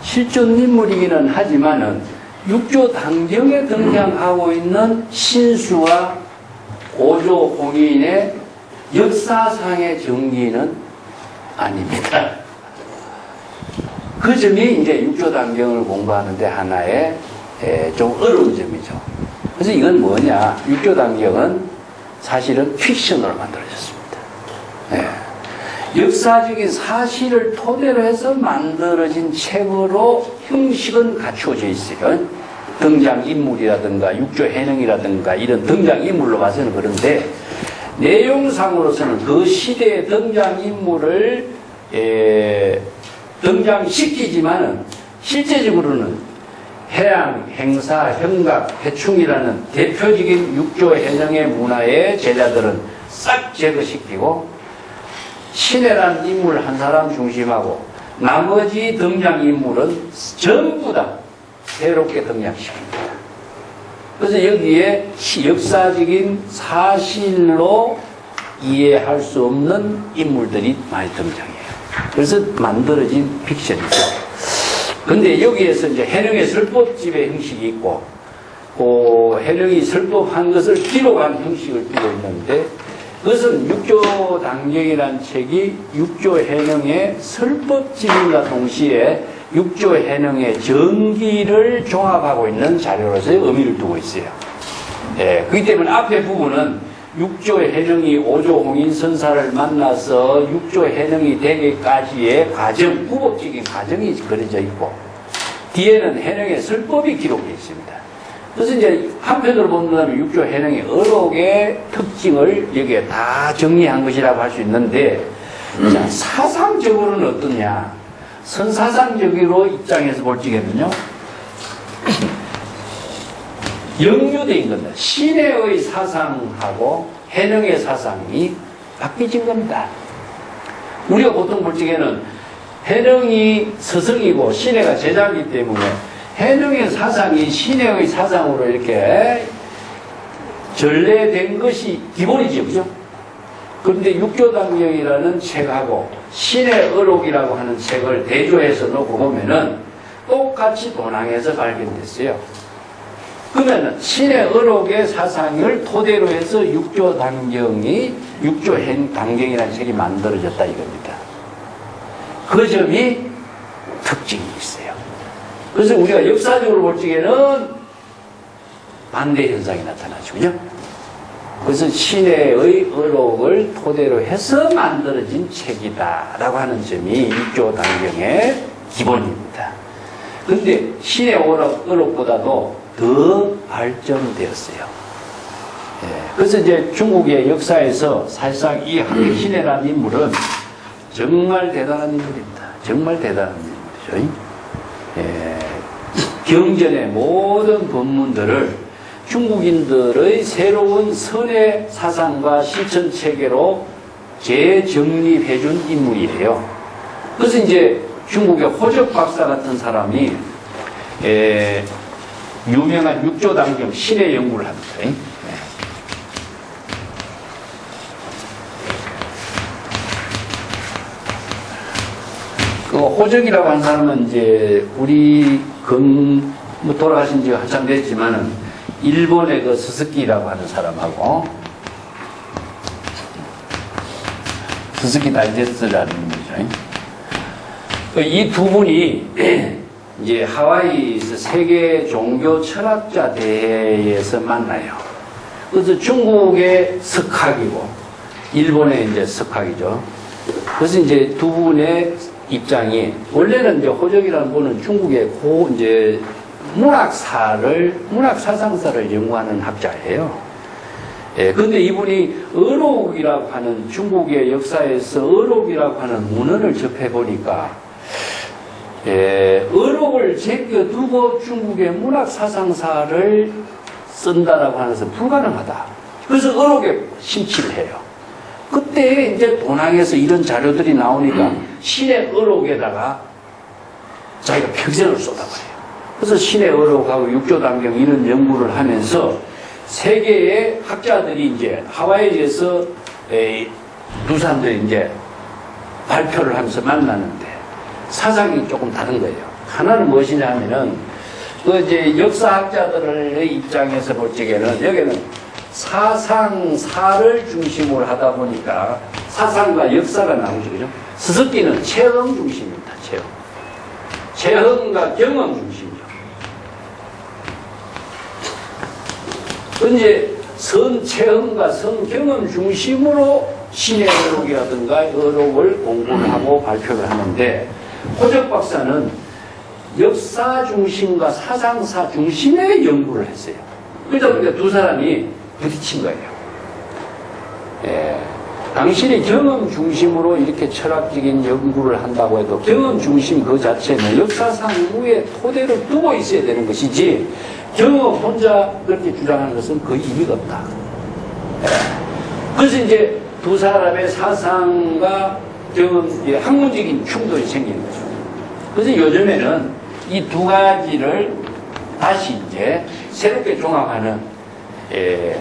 실존 인물이기는 하지만은 육조 단경에 등장하고 있는 신수와 오조 홍인의 역사상의 정기는 아닙니다. 그 점이 이제 육조 단경을 공부하는데 하나의 좀 어려운 점이죠. 그래서 이건 뭐냐? 육조 단경은 사실은 픽션으로 만들어졌습니다. 역사적인 사실을 토대로 해서 만들어진 책으로 형식은 갖추어져 있어요. 등장인물이라든가 육조 해능이라든가 이런 등장인물로 봐서는 그런데 내용상으로서는 그 시대의 등장인물을 등장시키지만은 실제적으로는 해양, 행사, 형각, 해충이라는 대표적인 육조 해능의 문화의 제자들은 싹 제거시키고 신해라는 인물 한 사람 중심하고 나머지 등장인물은 전부 다 새롭게 등장시킵니다. 그래서 여기에 역사적인 사실로 이해할 수 없는 인물들이 많이 등장해요. 그래서 만들어진 픽션이죠. 근데 여기에서 이제 해능의 설법집의 형식이 있고, 해능이 설법한 것을 기록한 형식을 띠고 있는데, 그것은 육조단경이라는 책이 육조해능의 설법집인과 동시에 육조해능의 전기를 종합하고 있는 자료로서의 의미를 두고 있어요. 그렇기 때문에 앞에 부분은 육조 해능이 오조 홍인선사를 만나서 육조 해능이 되기까지의 과정, 부법적인 과정이 그려져 있고, 뒤에는 해능의 설법이 기록되어 있습니다. 그래서 이제 한편으로 본다면 육조 해능의 어록의 특징을 여기에 다 정리한 것이라고 할 수 있는데, 자, 사상적으로는 어떠냐? 선사상적으로 입장에서 볼 적에는요, 역류된 겁니다. 신의 사상하고 해능의 사상이 바뀌진 겁니다. 우리가 보통 볼 적에는 해능이 스승이고 신의가 제자이기 때문에 해능의 사상이 신의 사상으로 이렇게 전래된 것이 기본이죠. 그죠? 그런데 육조당경이라는 책하고 신의 어록이라고 하는 책을 대조해서 놓고 보면은 똑같이 도낭에서 발견됐어요. 그러면은 신의 어록의 사상을 토대로 해서 육조당경이 육조당경이라는 책이 만들어졌다 이겁니다. 그 점이 특징이 있어요. 그래서 우리가 역사적으로 볼 적에는 반대 현상이 나타나죠. 그죠? 그래서 신의 어록을 토대로 해서 만들어진 책이다라고 하는 점이 육조당경의 기본입니다. 그런데 신의 어록보다도 더 발전되었어요. 예, 그래서 이제 중국의 역사에서 사실상 이 한백신해라는 인물은 정말 대단한 인물입니다. 정말 대단한 인물이죠. 예, 경전의 모든 법문들을 중국인들의 새로운 선의 사상과 실천 체계로 재정립해준 인물이에요. 그래서 이제 중국의 호적 박사 같은 사람이 유명한 육조당경 신의 연구를 합니다. 네. 그 호적이라고 하는 사람은 이제 우리 돌아가신 지가 한참 됐지만은 일본의 그 스스키라고 하는 사람하고 스스키 다이제스트라는 분이죠. 이 두 분이 이제 하와이에서 세계 종교 철학자 대회에서 만나요. 그래서 중국의 석학이고 일본의 이제 석학이죠. 그래서 이제 두 분의 입장이 원래는 이제 호적이라는 분은 중국의 이제 문학사상사를 연구하는 학자예요. 예, 근데 이분이 어록이라고 하는 중국의 역사에서 어록이라고 하는 문헌을 접해 보니까 어록을 제껴두고 중국의 문학사상사를 쓴다라고 하면서 불가능하다. 그래서 어록에 심취를 해요. 그때 이제 도낭에서 이런 자료들이 나오니까 신의 어록에다가 자기가 평생을 쏟아버려요. 그래서 신의 어록하고 육조당경 이런 연구를 하면서 세계의 학자들이 이제 하와이에서 두 사람들이 이제 발표를 하면서 만나는데 사상이 조금 다른 거예요. 하나는 무엇이냐면은 그 이제 역사학자들의 입장에서 볼 적에는 여기는 사상사를 중심으로 하다 보니까 사상과 역사가 나오죠. 그죠? 스스키는 체험 중심입니다. 체험과 경험 중심이죠. 이제 선체험과 선경험 중심으로 신의 어록이라든가 어록을 공부를 하고 발표를 하는데 호적 박사는 역사 중심과 사상사 중심의 연구를 했어요. 그러다 보니까 두 사람이 부딪힌 거예요. 예. 당신이 경험 중심으로 이렇게 철학적인 연구를 한다고 해도 경험 중심 그 자체는 역사상의 토대를 두고 있어야 되는 것이지 경험 혼자 그렇게 주장하는 것은 거의 의미가 없다. 예. 그래서 이제 두 사람의 사상과 경험, 학문적인 충돌이 생기는 거죠. 그래서 요즘에는 이 두 가지를 다시 이제 새롭게 종합하는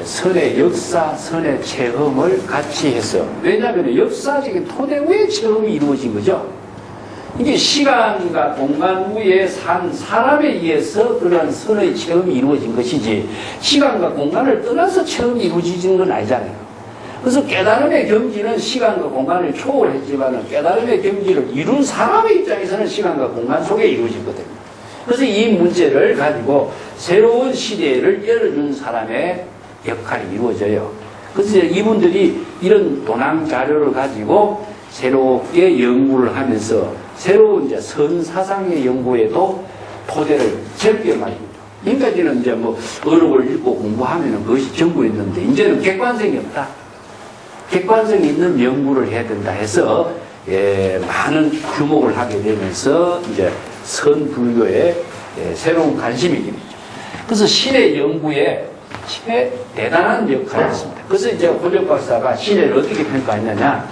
선의 역사, 선의 체험을 같이 해서 왜냐하면 역사적인 토대 위에 체험이 이루어진 거죠. 이게 시간과 공간 위에 산 사람에 의해서 그런 선의 체험이 이루어진 것이지 시간과 공간을 떠나서 체험이 이루어지는 건 아니잖아요. 그래서 깨달음의 경지는 시간과 공간을 초월했지만 깨달음의 경지를 이룬 사람의 입장에서는 시간과 공간 속에 이루어지거든요. 그래서 이 문제를 가지고 새로운 시대를 열어준 사람의 역할이 이루어져요. 그래서 이제 이분들이 이런 도난 자료를 가지고 새롭게 연구를 하면서 새로운 이제 선사상의 연구에도 토대를 제게 말입니다. 지금까지는 이제 뭐 어록을 읽고 공부하면 그것이 전부였는데 이제는 객관성이 없다. 객관성이 있는 연구를 해야 된다 해서 많은 주목을 하게 되면서 이제 선불교에 새로운 관심이 있죠. 그래서 신의 연구에 대단한 역할을 했습니다. 그래서 이제 호적 박사가 신을 어떻게 평가했느냐?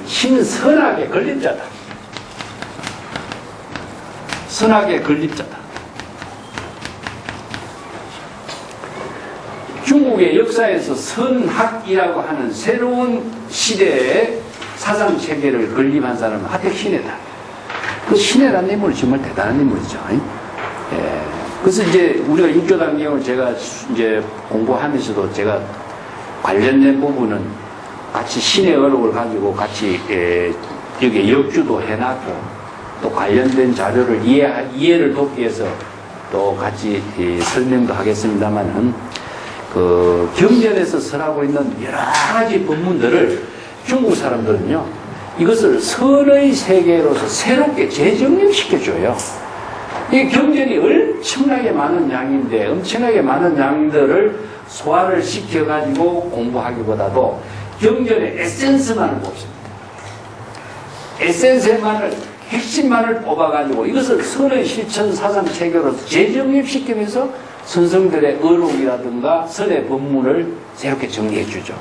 신은 선악의 건립자다. 선악의 건립자다. 중국의 역사에서 선학이라고 하는 새로운 시대의 사상 체계를 건립한 사람은 하택 신해다. 그 신해라는 인물은 정말 대단한 인물이죠. 그래서 이제 우리가 육조단경을 제가 이제 공부하면서도 제가 관련된 부분은 같이 신의 어록을 가지고 같이 여기에 역주도 해놨고 또 관련된 자료를 이해를 돕기 위해서 또 같이 설명도 하겠습니다만은 그 경전에서 설하고 있는 여러 가지 법문들을 중국 사람들은요 이것을 선의 세계로서 새롭게 재정립시켜줘요. 이 경전이 엄청나게 많은 양인데 엄청나게 많은 양들을 소화를 시켜가지고 공부하기보다도 경전의 에센스만을 뽑습니다. 에센스만을 핵심만을 뽑아가지고 이것을 선의 실천 사상 체계로서 재정립시키면서 선성들의 어록이라든가 선의 법문을 새롭게 정리해주죠.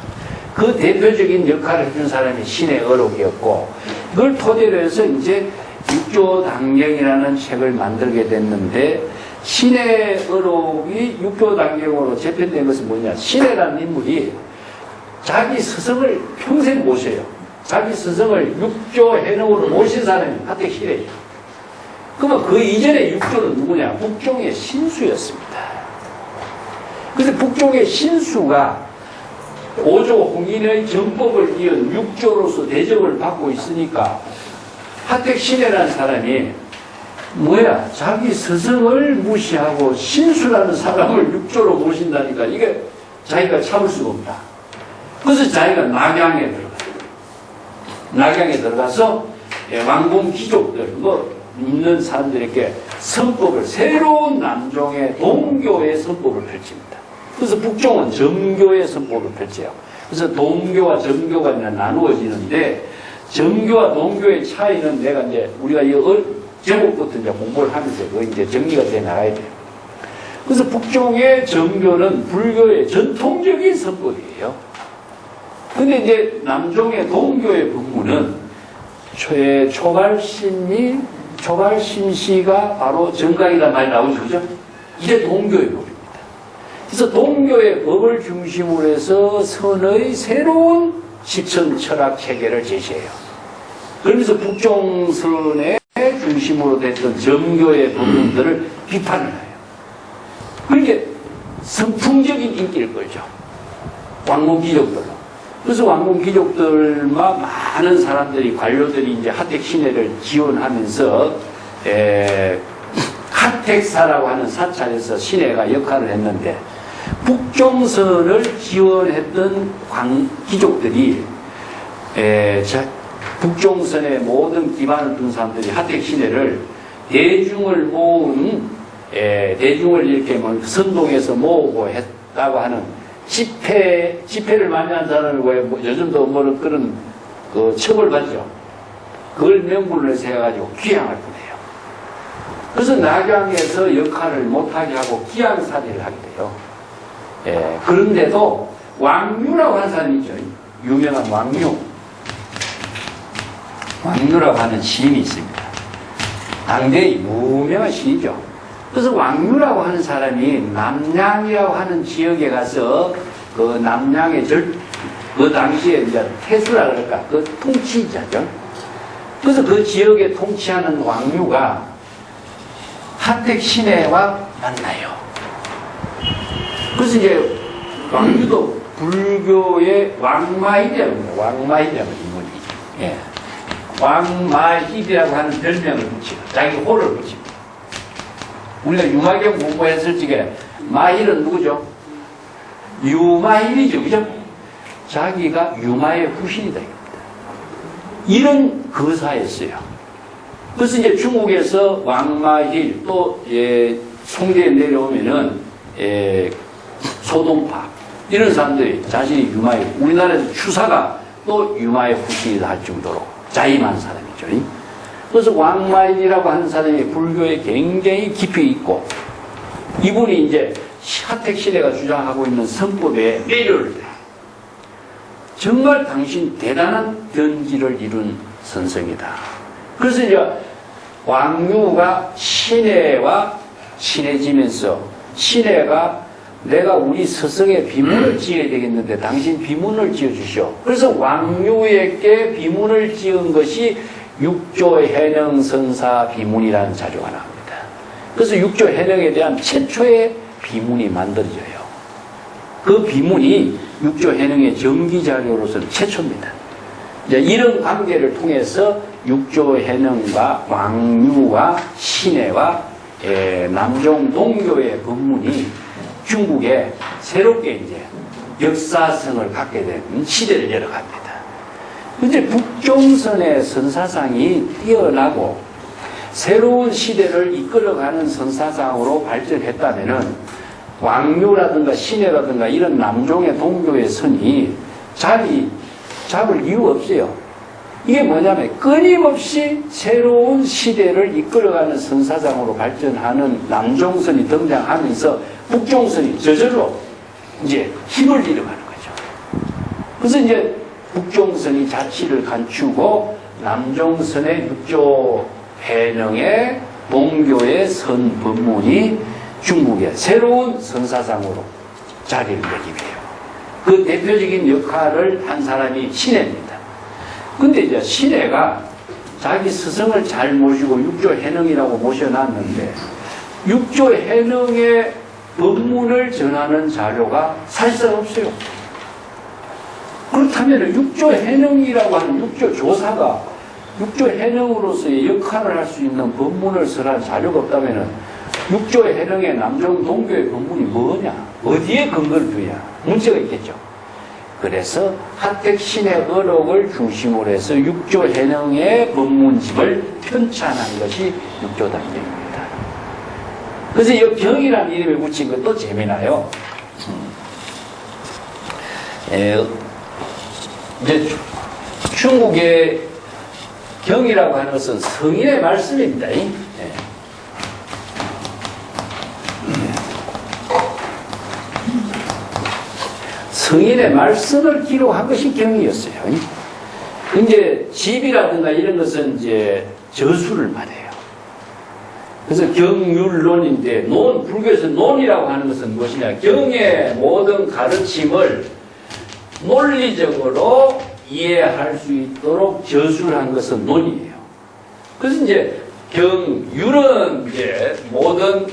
그 대표적인 역할을 해준 사람이 신의 어록이었고 그걸 토대로 해서 이제 육조단경이라는 책을 만들게 됐는데 신의 어록이 육조단경으로 재편된 것은 뭐냐? 신의라는 인물이 자기 스승을 평생 모셔요. 자기 스승을 육조 해능으로 모신 사람이 하택 신해요. 그러면 그 이전에 육조는 누구냐? 북종의 신수였습니다. 그래서 북종의 신수가 오조 홍인의 정법을 이은 육조로서 대접을 받고 있으니까 하택 신해라는 사람이 뭐야? 자기 스승을 무시하고 신수라는 사람을 육조로 모신다니까 이게 자기가 참을 수가 없다. 그래서 자기가 낙양에 들어가요. 낙양에 들어가서 왕궁 귀족들 뭐 있는 사람들에게 선법을 새로운 남종의 동교의 선법을 펼칩니다. 그래서 북종은 정교의 선법을 펼쳐요. 그래서 동교와 정교가 나누어지는데 정교와 동교의 차이는 내가 이제 우리가 이 제목부터 이제 공부를 하면서 그 이제 정리가 돼 나가야 돼요. 그래서 북종의 정교는 불교의 전통적인 선법이에요. 근데 이제 남종의 동교의 법문은 초발심시가 바로 정강이란 말이 나오죠. 그죠? 이제 동교의 법입니다. 그래서 동교의 법을 중심으로 해서 선의 새로운 실천 철학 체계를 제시해요. 그러면서 북종선의 중심으로 됐던 정교의 법문들을 비판을 해요. 그게 선풍적인 인기를 끌죠. 왕궁 귀족들로. 그래서 왕궁 귀족들과 많은 사람들이 관료들이 이제 하택 신해를 지원하면서 하택사라고 하는 사찰에서 신해가 역할을 했는데 북종선을 지원했던 귀족들이 북종선의 모든 기반을 둔 사람들이 하택 신해를 대중을 모은 대중을 이렇게 뭐 선동해서 모으고 했다고 하는 집회를 많이 한 사람을 왜 요즘도 뭐는 그런 그 처벌받죠. 그걸 명분을 세워가지고 귀양을 보내요. 그래서 낙양에서 역할을 못하게 하고 귀양살이를 하게 돼요. 그런데도 왕유라고 하는 사람이 있죠. 유명한 왕유라고 하는 시인이 있습니다. 당대의 유명한 시인이죠. 그래서 왕유라고 하는 사람이 남양이라고 하는 지역에 가서 그 남양의 그 당시에 이제 태수라 그럴까 그 통치자죠. 그래서 그 지역에 통치하는 왕유가 하택 신해와 만나요. 그래서 이제 왕유도 불교의 왕마희대입니다. 왕마희대라는 인물이. 왕마희대라고 하는 별명을 붙이고 자기 호를 붙이고. 우리가 유마경 공부했을 적에 마힐은 누구죠? 유마힐이죠. 그죠? 자기가 유마의 후신이다. 이런 거사였어요. 그래서 이제 중국에서 왕마힐 또 송대에 내려오면은 소동파 이런 사람들이 자신이 유마의, 우리나라에서 추사가 또 유마의 후신이다 할 정도로 자임한 사람이죠. 그래서 왕마일이라고 하는 사람이 불교에 굉장히 깊이 있고, 이분이 이제 하택신해가 주장하고 있는 성법에 매료를 해. 정말 당신 대단한 견기를 이룬 선생이다. 그래서 이제 왕유가 신해와 친해지면서 신해가 내가 우리 스승의 비문을 지어야 되겠는데 당신 비문을 지어주시오. 그래서 왕유에게 비문을 지은 것이 육조해능선사 비문이라는 자료가 나옵니다. 그래서 육조해능에 대한 최초의 비문이 만들어져요. 그 비문이 육조해능의 정기자료로서는 최초입니다. 이제 이런 관계를 통해서 육조해능과 왕유와 신해와 남종 동교의 법문이 중국에 새롭게 이제 역사성을 갖게 된 시대를 열어갑니다. 이제 북종선의 선사상이 뛰어나고 새로운 시대를 이끌어가는 선사상으로 발전했다면은 왕유라든가 신해라든가 이런 남종의 동교의 선이 자리 잡을 이유가 없어요. 이게 뭐냐면 끊임없이 새로운 시대를 이끌어가는 선사상으로 발전하는 남종선이 등장하면서 북종선이 저절로 이제 힘을 잃어가는 거죠. 그래서 이제 북종선이 자치를 갖추고 남종선의 육조해능의 동교의 선 법문이 중국의 새로운 선사상으로 자리를 내게 해요. 그 대표적인 역할을 한 사람이 신해입니다. 근데 이제 신해가 자기 스승을 잘 모시고 육조해능이라고 모셔놨는데 육조해능의 법문을 전하는 자료가 사실상 없어요. 그렇다면 육조해능이라고 하는 육조조사가 육조해능으로서의 역할을 할 수 있는 법문을 설한 자료가 없다면 육조해능의 남종 동교의 법문이 뭐냐? 어디에 근거를 두냐? 문제가 있겠죠. 그래서 하택신의 어록을 중심으로 해서 육조해능의 법문집을 편찬한 것이 육조단경입니다. 그래서 이 경이라는 이름을 붙인 것도 재미나요. 이제 중국의 경이라고 하는 것은 성인의 말씀입니다. 성인의 말씀을 기록한 것이 경이었어요. 이제 집이라든가 이런 것은 이제 저수를 말해요. 그래서 경율론인데 불교에서 논이라고 하는 것은 무엇이냐? 경의 모든 가르침을 논리적으로 이해할 수 있도록 저술한 것은 논이에요. 그래서 이제 경율은 이제 모든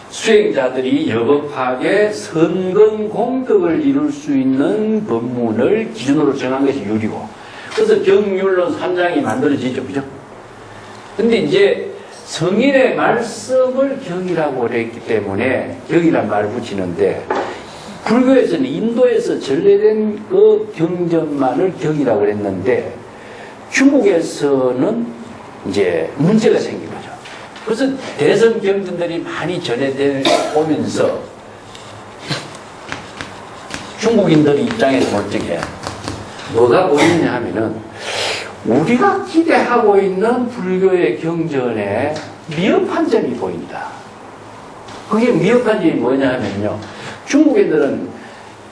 수행자들이 여법하게 선근 공덕을 이룰 수 있는 법문을 기준으로 정한 것이 율이고, 그래서 경율론 3장이 만들어지죠. 그죠? 근데 이제 성인의 말씀을 경이라고 했기 때문에 경이란 말을 붙이는데, 불교에서는 인도에서 전래된 그 경전만을 경이라고 했는데 중국에서는 이제 문제가 생긴 거죠. 그래서 대선 경전들이 많이 전해오면서 중국인들 입장에서 볼 적에 뭐가 보이냐 하면은 우리가 기대하고 있는 불교의 경전에 미흡한 점이 보인다. 그게 미흡한 점이 뭐냐 하면요, 중국인들은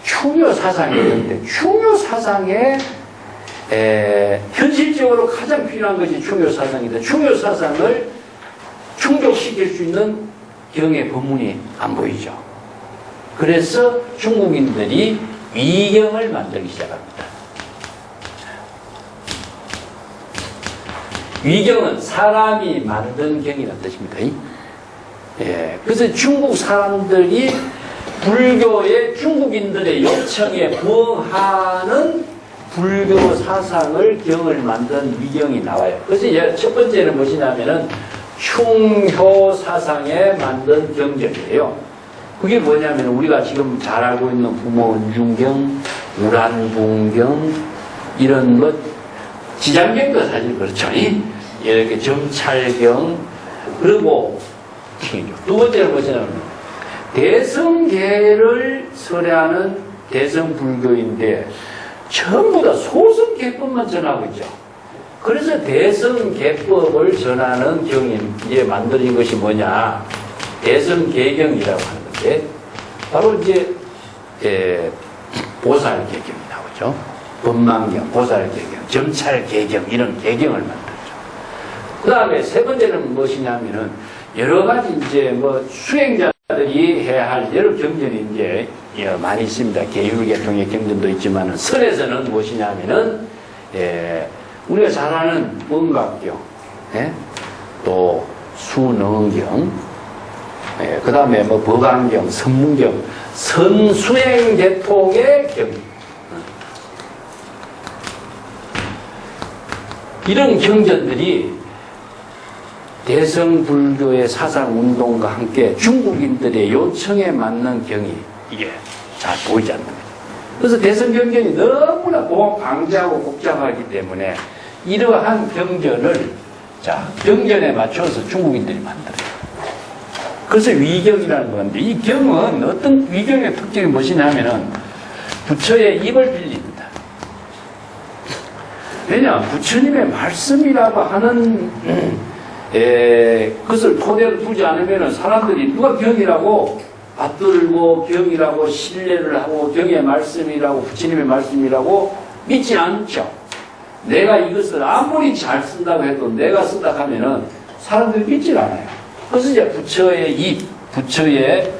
충효 사상이 있는데 충효 사상에 현실적으로 가장 필요한 것이 충효 사상인데 충효 사상을 충족시킬 수 있는 경의 법문이 안 보이죠. 그래서 중국인들이 위경을 만들기 시작합니다. 위경은 사람이 만든 경이라는 뜻입니다. 그래서 중국 사람들이 불교의 중국인들의 요청에 부응하는 불교 사상을 경을 만든 위경이 나와요. 그래서 이제 첫 번째는 무엇이냐면은 충효 사상에 만든 경전이에요. 그게 뭐냐면 우리가 지금 잘 알고 있는 부모은중경, 우란분경 이런 것, 지장경도 사실 그렇죠. 이렇게 점찰경, 그리고 두 번째는 뭐냐면 대성계를 설하는 대성불교인데 전부 다 소승계법만 전하고 있죠. 그래서 대성계법을 전하는 경이 이제 만들어진 것이 뭐냐, 대성계경이라고 하는 건데, 바로 이제 보살계경이 나오죠. 법망경, 보살계경, 점찰계경, 이런 계경을 만들죠. 그 다음에 세 번째는 무엇이냐면은 여러 가지 이제 뭐 수행자들이 해야 할 여러 경전이 이제 많이 있습니다. 계율계통의 경전도 있지만은, 설에서는 무엇이냐면은 우리가 잘 아는 원각경, 또 수능경, 그 다음에 뭐 법안경, 선문경, 선수행계통의 경, 이런 경전들이 대성불교의 사상운동과 함께 중국인들의 요청에 맞는 경이 이게 잘 보이지 않는 거죠. 그래서 대성경전이 너무나 방대하고 복잡하기 때문에 이러한 경전을 경전에 맞춰서 중국인들이 만들어요. 그래서 위경이라는 건데, 이 경은 어떤 위경의 특징이 무엇이냐면은 부처의 입을 빌립니다. 왜냐, 부처님의 말씀이라고 하는 그것을 토대로 두지 않으면 사람들이 누가 경이라고 받들고 경이라고 신뢰를 하고 경의 말씀이라고 부처님의 말씀이라고 믿지 않죠. 내가 이것을 아무리 잘 쓴다고 해도 내가 쓴다 하면은 사람들이 믿질 않아요. 그래서 이제 부처의 입, 부처의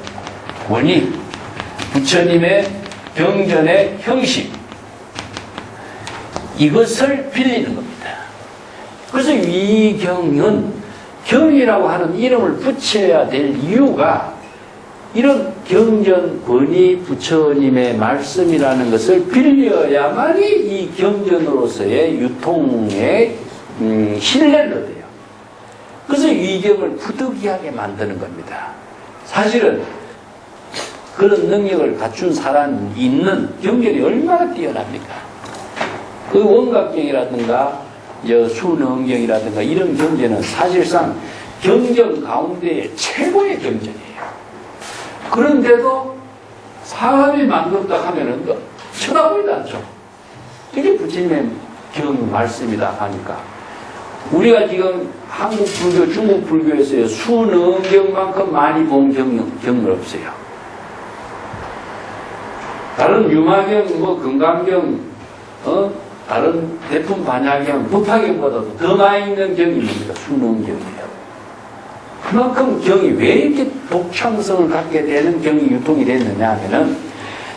원익, 부처님의 경전의 형식, 이것을 빌리는 겁니다. 그래서 위경은 경이라고 하는 이름을 붙여야 될 이유가 이런 경전 권위 부처님의 말씀이라는 것을 빌려야만이 이 경전으로서의 유통의 신뢰를 얻어요. 그래서 위경을 부득이하게 만드는 겁니다. 사실은 그런 능력을 갖춘 사람이 있는 경전이 얼마나 뛰어납니까? 그 원각경이라든가 수능경이라든가 이런 경전은 사실상 경전 가운데의 최고의 경전이에요. 그런데도 사람이 만들었다 하면은 쳐다보지도 않죠. 이게 부처님의 경 말씀이다 하니까. 우리가 지금 한국 불교, 중국 불교에서요, 수능경만큼 많이 본 경은 없어요. 다른 유마경, 금강경, 다른 대품 반야경, 법화경보다도 더 많이 있는 경이 뭡니까? 수능경이에요. 그만큼 경이 왜 이렇게 독창성을 갖게 되는 경이 유통이 됐느냐 하면은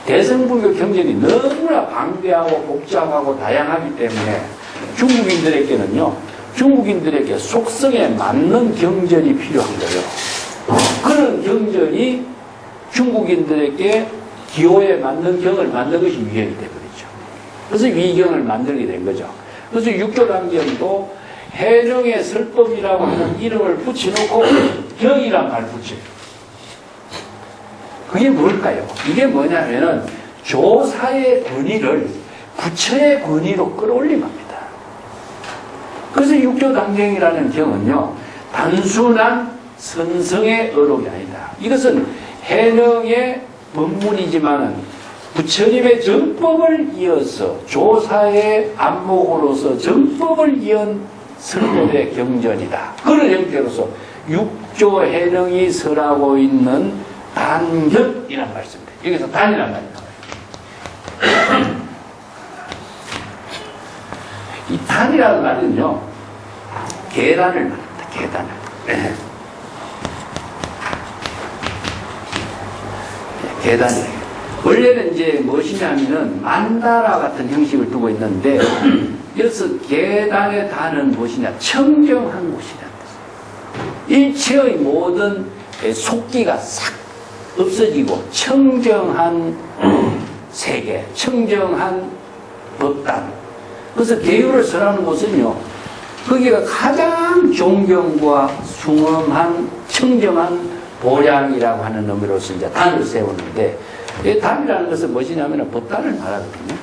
대성불교 경전이 너무나 방대하고 복잡하고 다양하기 때문에 중국인들에게 속성에 맞는 경전이 필요한 거예요. 그런 경전이 중국인들에게 기호에 맞는 경을 만든 것이 위경이 되버리죠. 그래서 위경을 만들게 된 거죠. 그래서 육조단경도 해령의 설법이라고 하는 이름을 붙여놓고 경이란 말 붙여요. 그게 뭘까요? 이게 뭐냐면은 조사의 권위를 부처의 권위로 끌어올린 겁니다. 그래서 육조단경이라는 경은요, 단순한 선성의 어록이 아니다. 이것은 해령의 법문이지만은 부처님의 정법을 이어서 조사의 안목으로서 정법을 이은 설법의 경전이다. 그런 형태로서 육조 해령이 설하고 있는 단경이란 말씀입니다. 여기서 단이란 말이 나와요. 이 단이라는 말은요, 계단을 말합니다. 계단을. 계단이에요. 원래는 이제 무엇이냐면은 만다라 같은 형식을 두고 있는데, 여기서 계단의 단은 무엇이냐? 청정한 곳이라는 뜻이에요. 일체의 모든 속기가 싹 없어지고 청정한 세계, 청정한 법단. 그래서 계율을 설하는 곳은요, 거기가 가장 존경과 숭엄한 청정한 보량이라고 하는 의미로서 이제 단을 세우는데, 이 단이라는 것은 무엇이냐면 법단을 말하거든요.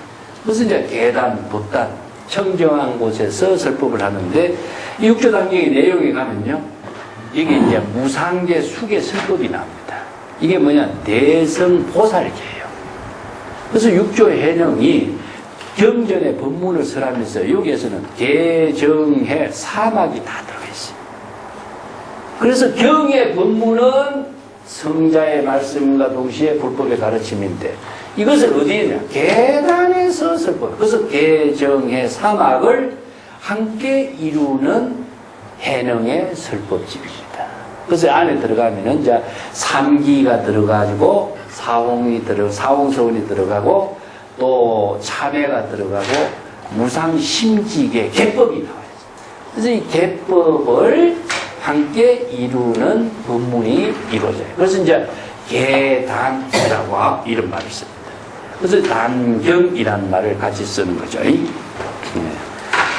그래서 이제 계단, 법단, 청정한 곳에서 설법을 하는데, 이 육조단경의 내용에 가면요, 이게 이제 무상계 수계 설법이 나옵니다. 이게 뭐냐, 대성보살계예요. 그래서 육조 해능이 경전의 법문을 설하면서 여기에서는 개정해 사막이 다 들어가 있어요. 그래서 경의 법문은 성자의 말씀과 동시에 불법의 가르침인데, 이것을 어디에냐, 계단에서 설법. 그래서 개정해 사막을 함께 이루는 해능의 설법집입니다. 그래서 안에 들어가면은 이제 삼기가 들어가지고 사홍서원이 들어가고 또 참회가 들어가고 무상심지계 개법이 나와요. 그래서 이 개법을 함께 이루는 법문이 이루어져요. 그래서 이제 개단이라고 이런 말을 씁니다. 그래서 단경이라는 말을 같이 쓰는 거죠.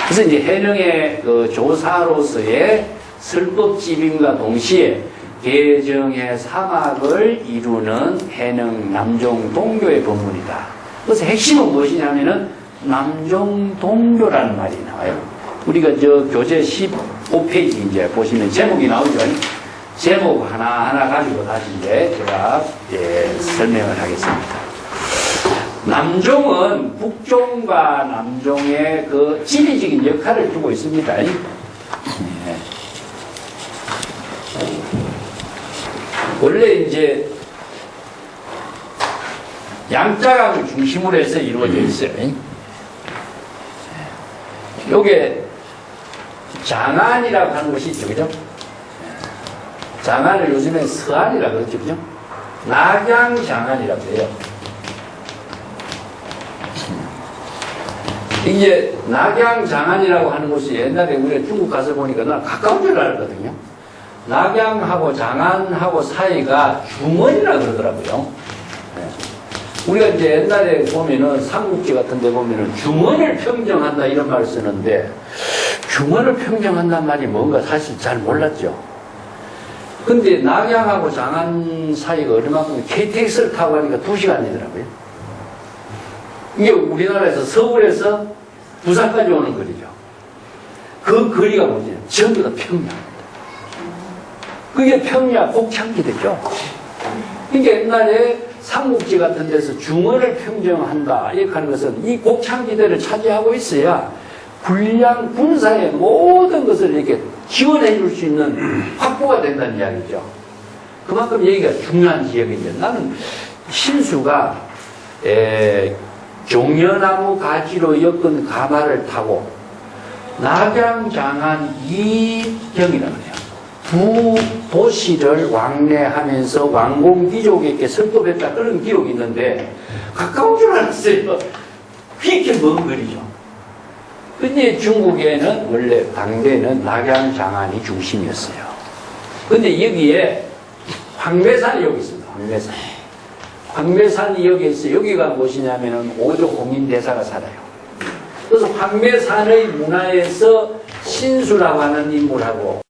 그래서 이제 해능의 그 조사로서의 설법집임과 동시에 개정의 사막을 이루는 해능 남종동교의 법문이다. 그래서 핵심은 무엇이냐면은 남종동교라는 말이 나와요. 우리가 저 교재 15페이지 이제 보시면 제목이 나오죠. 제목 하나하나 가지고 다시 이제 제가 설명을 하겠습니다. 남종은 북종과 남종의 그 지리적인 역할을 두고 있습니다. 원래 이제 양자강을 중심으로 해서 이루어져 있어요. 요게 장안이라고 하는 것이 있죠, 그죠? 장안을 요즘에 서안이라고 그러죠, 그죠? 낙양장안이라고 해요. 이제 낙양장안이라고 하는 곳이 옛날에 우리가 중국 가서 보니까 나 가까운 줄 알았거든요. 낙양하고 장안하고 사이가 중원이라 그러더라고요. 우리가 이제 옛날에 보면은 삼국지 같은 데 보면은 중원을 평정한다 이런 말을 쓰는데, 중원을 평정한다는 말이 뭔가 사실 잘 몰랐죠. 근데 낙양하고 장안 사이가 얼마큼 KTX를 타고 가니까 2시간이더라고요. 이게 우리나라에서 서울에서 부산까지 오는 거리죠. 그 거리가 뭐지? 전부 다 평야입니다. 그게 평야 곡창지대죠. 그러니까 옛날에 삼국지 같은 데서 중원을 평정한다 이렇게 하는 것은 이 곡창지대를 차지하고 있어야 군량 군사의 모든 것을 이렇게 지원해 줄 수 있는 확보가 된다는 이야기죠. 그만큼 여기가 중요한 지역인데, 나는 신수가 종려나무 가지로 엮은 가마를 타고 낙양장안 이경이라고 해요. 두 도시를 왕래하면서 왕공귀족에게 설법했다 그런 기록이 있는데, 가까운 줄 알았어요. 이렇게 먼 거리죠. 근데 중국에는 원래 당대에는 낙양장안이 중심이었어요. 근데 여기에 황매산이 여기 있습니다. 황매산. 황매산이 여기 있어요. 여기가 무엇이냐면은 오조 공인대사가 살아요. 그래서 황매산의 문화에서 신수라고 하는 인물하고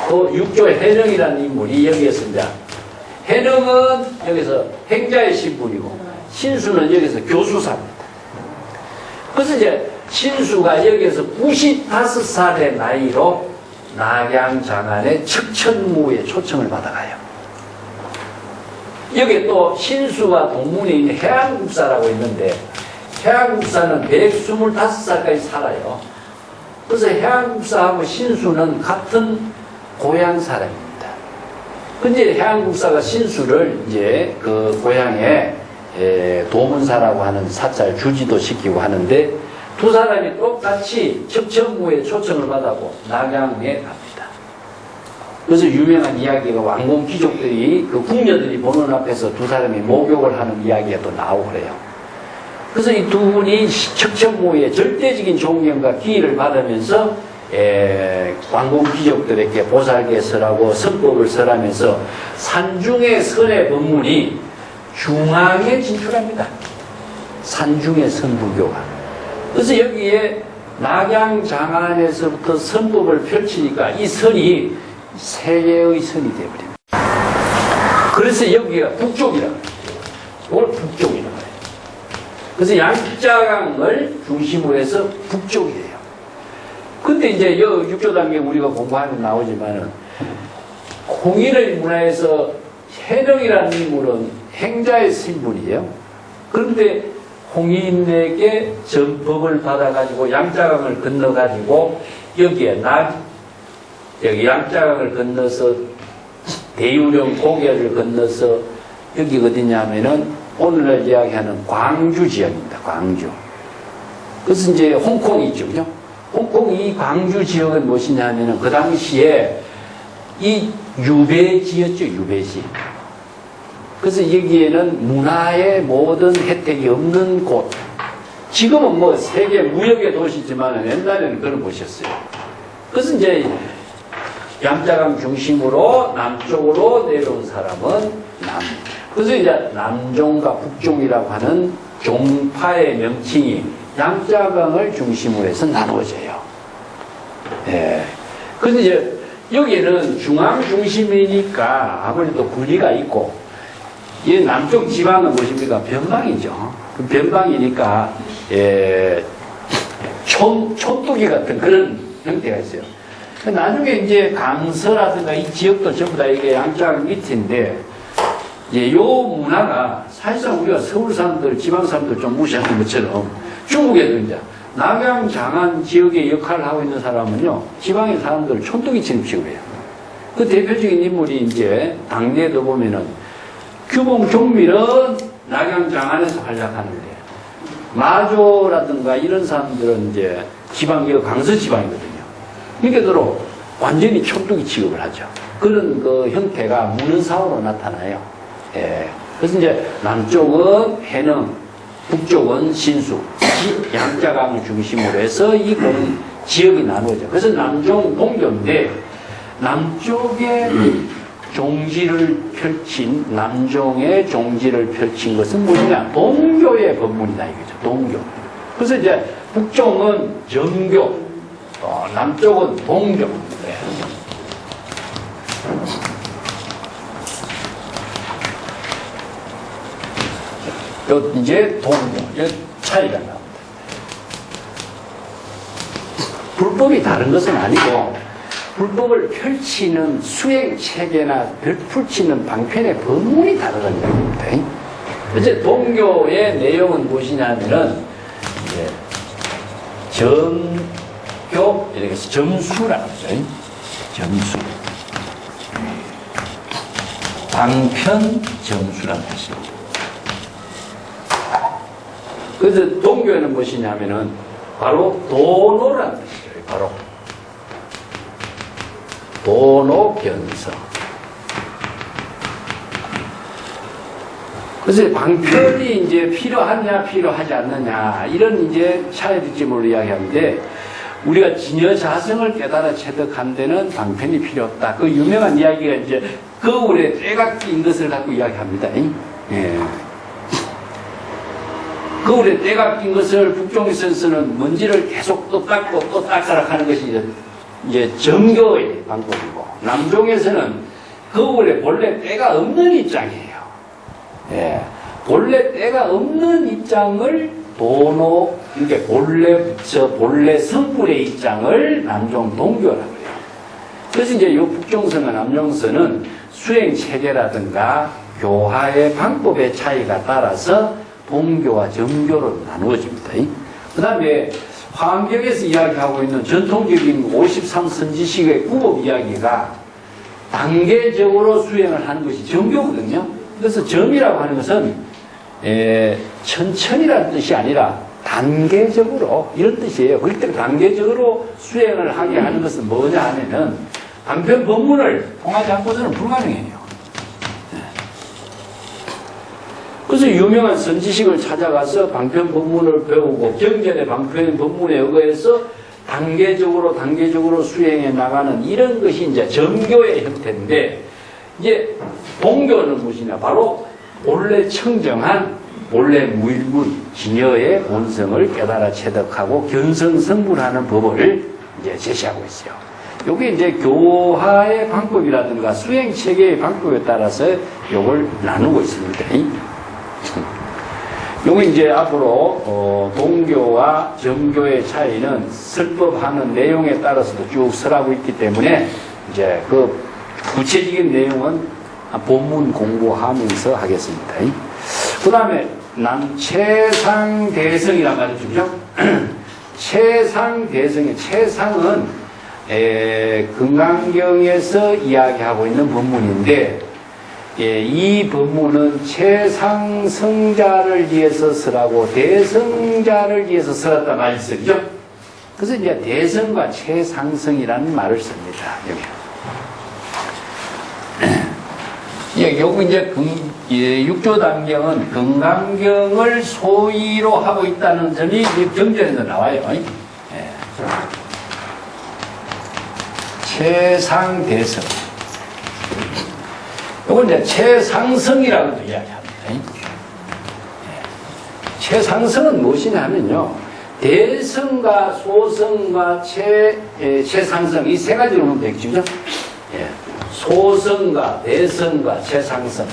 또 육조 해능이라는 인물이 여기에서 이제, 해능은 여기서 행자의 신분이고 신수는 여기서 교수사입니다. 그래서 이제 신수가 여기에서 95살의 나이로 낙양장안의 척천무에 초청을 받아가요. 여기 또 신수와 동문에 있는 해안국사라고 있는데, 해안국사는 125살까지 살아요. 그래서 해안국사하고 신수는 같은 고향 사람입니다. 근데 해안국사가 신수를 이제 그 고향에 도문사라고 하는 사자를 주지도 시키고 하는데, 두 사람이 똑같이 척천무에 초청을 받아고 낙양에 갑니다. 그래서 유명한 이야기가 왕공 귀족들이 그 궁녀들이 보는 앞에서 두 사람이 목욕을 하는 이야기가 또 나오고 그래요. 그래서 이 두 분이 척천무의 절대적인 존경과 기회를 받으면서 왕공 귀족들에게 보살계 설하고 선법을 설하면서 산중의 선의 법문이 중앙에 진출합니다. 산중의 선불교가. 그래서 여기에 낙양장안에서부터 선법을 펼치니까 이 선이 세계의 선이 되어버립니다. 그래서 여기가 북쪽이라고 해요. 이걸 북쪽이라고 해요. 그래서 양자강을 중심으로 해서 북쪽이에요. 근데 이제 육조단경 우리가 공부하면 나오지만은 홍인의 문화에서 해령이라는 인물은 행자의 신분이에요. 그런데 홍인에게 전법을 받아가지고 양자강을 건너가지고 여기에 여기 양자강을 건너서 대유령 고개를 건너서 여기 어디냐면은 오늘날 이야기하는 광주 지역입니다. 광주. 그래서 이제 홍콩이 있죠. 그죠? 홍콩 이 광주 지역은 무엇이냐면은 그 당시에 이 유배지였죠. 유배지. 그래서 여기에는 문화의 모든 혜택이 없는 곳. 지금은 뭐 세계 무역의 도시지만 옛날에는 그런 곳이었어요. 그래서 이제 양자강 중심으로 남쪽으로 내려온 사람은 그래서 이제 남종과 북종이라고 하는 종파의 명칭이 양자강을 중심으로 해서 나누어져요. 예. 그래서 이제 여기는 중앙 중심이니까 아무래도 분리가 있고, 이 남쪽 지방은 무엇입니까? 변방이죠. 그 변방이니까, 촌두기 같은 그런 형태가 있어요. 나중에 이제 강서라든가 이 지역도 전부 다 이게 양자강 밑인데, 이제 요 문화가 사실상 우리가 서울 사람들, 지방 사람들 좀 무시하는 것처럼 중국에도 이제 남양 장안 지역의 역할을 하고 있는 사람은요, 지방의 사람들을 촌두기처럼 취급해요. 그 대표적인 인물이 이제 당내에도 보면은 규봉 종밀은 남양 장안에서 활약하는데, 마조라든가 이런 사람들은 이제 지방이 강서 지방이거든요. 그러니까 완전히 촌두기 취급을 하죠. 그런 그 형태가 문헌상으로 나타나요. 예. 그래서 이제 남쪽은 해능, 북쪽은 신수, 양자강을 중심으로 해서 이 지역이 나누어져. 그래서 남종, 동교인데, 남쪽에 종지를 펼친, 남종의 종지를 펼친 것은 무엇이냐? 동교의 법문이다, 이거죠. 동교. 그래서 이제 북쪽은 정교, 남쪽은 동교. 네. 요 이제 동교, 요 차이가 나옵니다. 불법이 다른 것은 아니고, 불법을 펼치는 수행 체계나 펼치는 방편의 법문이 다르다는 얘기입니다. 이제 동교의 내용은 무엇이냐면은, 이제 점교, 이렇게 해서 점수라는 거죠. 점수. 방편 점수라는 뜻입니다. 그래서 동교에는 무엇이냐면은 바로 도노라는 뜻이에요. 바로 도노 변성. 그래서 방편이 이제 필요하냐 필요하지 않느냐 이런 이제 차이점을 이야기하는데, 우리가 진여자성을 깨달아 체득한 데는 방편이 필요 없다. 그 유명한 이야기가 이제 거울에 때가 낀 것을 갖고 이야기합니다. 예. 거울에 때가 낀 것을 북종에서는 먼지를 계속 또 닦고 또 닦아라 하는 것이 이제 정교의 방법이고, 남종에서는 거울에 본래 때가 없는 입장이에요. 예. 본래 때가 없는 입장을 도노, 이렇게 본래 성불의 입장을 남종 동교라고 해요. 그래서 이제 이 북종서나 남종서는 수행 체계라든가 교화의 방법의 차이가 따라서 동교와 정교로 나누어집니다. 그 다음에 화엄경에서 이야기하고 있는 전통적인 53선지식의 구법 이야기가 단계적으로 수행을 하는 것이 정교거든요. 그래서 점이라고 하는 것은 천천히라는 뜻이 아니라 단계적으로 이런 뜻이에요. 그럴 때 단계적으로 수행을 하게 하는 것은 뭐냐 하면은 방편 법문을 통하지 않고서는 불가능해요. 그래서 유명한 선지식을 찾아가서 방편 법문을 배우고 경전의 방편 법문에 의거해서 단계적으로 수행해 나가는 이런 것이 이제 정교의 형태인데, 이제 동교는 무엇이냐? 바로 본래 청정한 본래 무일문 진여의 본성을 깨달아 체득하고 견성성불하는 법을 이제 제시하고 있어요. 요게 이제 교화의 방법이라든가 수행 체계의 방법에 따라서 요걸 나누고 있습니다. 요게 이제 앞으로 동교와 정교의 차이는 설법하는 내용에 따라서도 쭉 설하고 있기 때문에 이제 그 구체적인 내용은 본문 공부하면서 하겠습니다. 그 다음에 최상대성이란 말이죠. 그죠? 최상대성의 최상은 금강경에서 이야기하고 있는 법문인데 이 법문은 최상승자를 위해서 쓰라고 대성자를 위해서 쓰었단 말이 있어요. 그죠? 그래서 이제 대성과 최상승이라는 말을 씁니다. 여기. 요거 이제 육조단경은 금강경을 소위로 하고 있다는 점이 경전에서 나와요. 최상대성. 요건 이제 최상성이라고도 이야기합니다. 최상성은 무엇이냐면요. 대성과 소성과 최상성 이 세 가지로 보면 되겠죠. 소성과 대성과 최상성.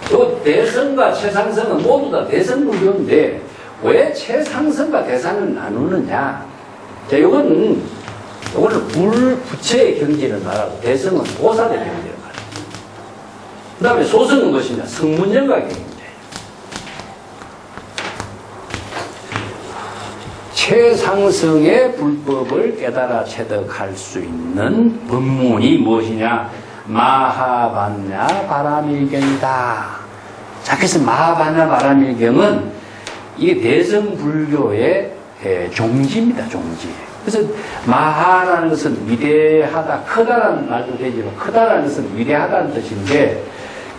또 대성과 최상성은 모두 다 대성불교인데 왜 최상성과 대상을 나누느냐? 자, 이거는 부처의 경지를 말하고 대성은 보살의 경지를 말합니다. 그 다음에 소성은 무엇이냐? 성문정각의 경지예요. 최상승의 불법을 깨달아 체득할 수 있는 법문이 무엇이냐? 마하반야 바라밀경이다. 자, 그래서 마하반야 바라밀경은 이게 대성불교의 종지입니다, 종지. 그래서 마하라는 것은 위대하다, 크다라는 말도 되지만 크다라는 것은 위대하다는 뜻인데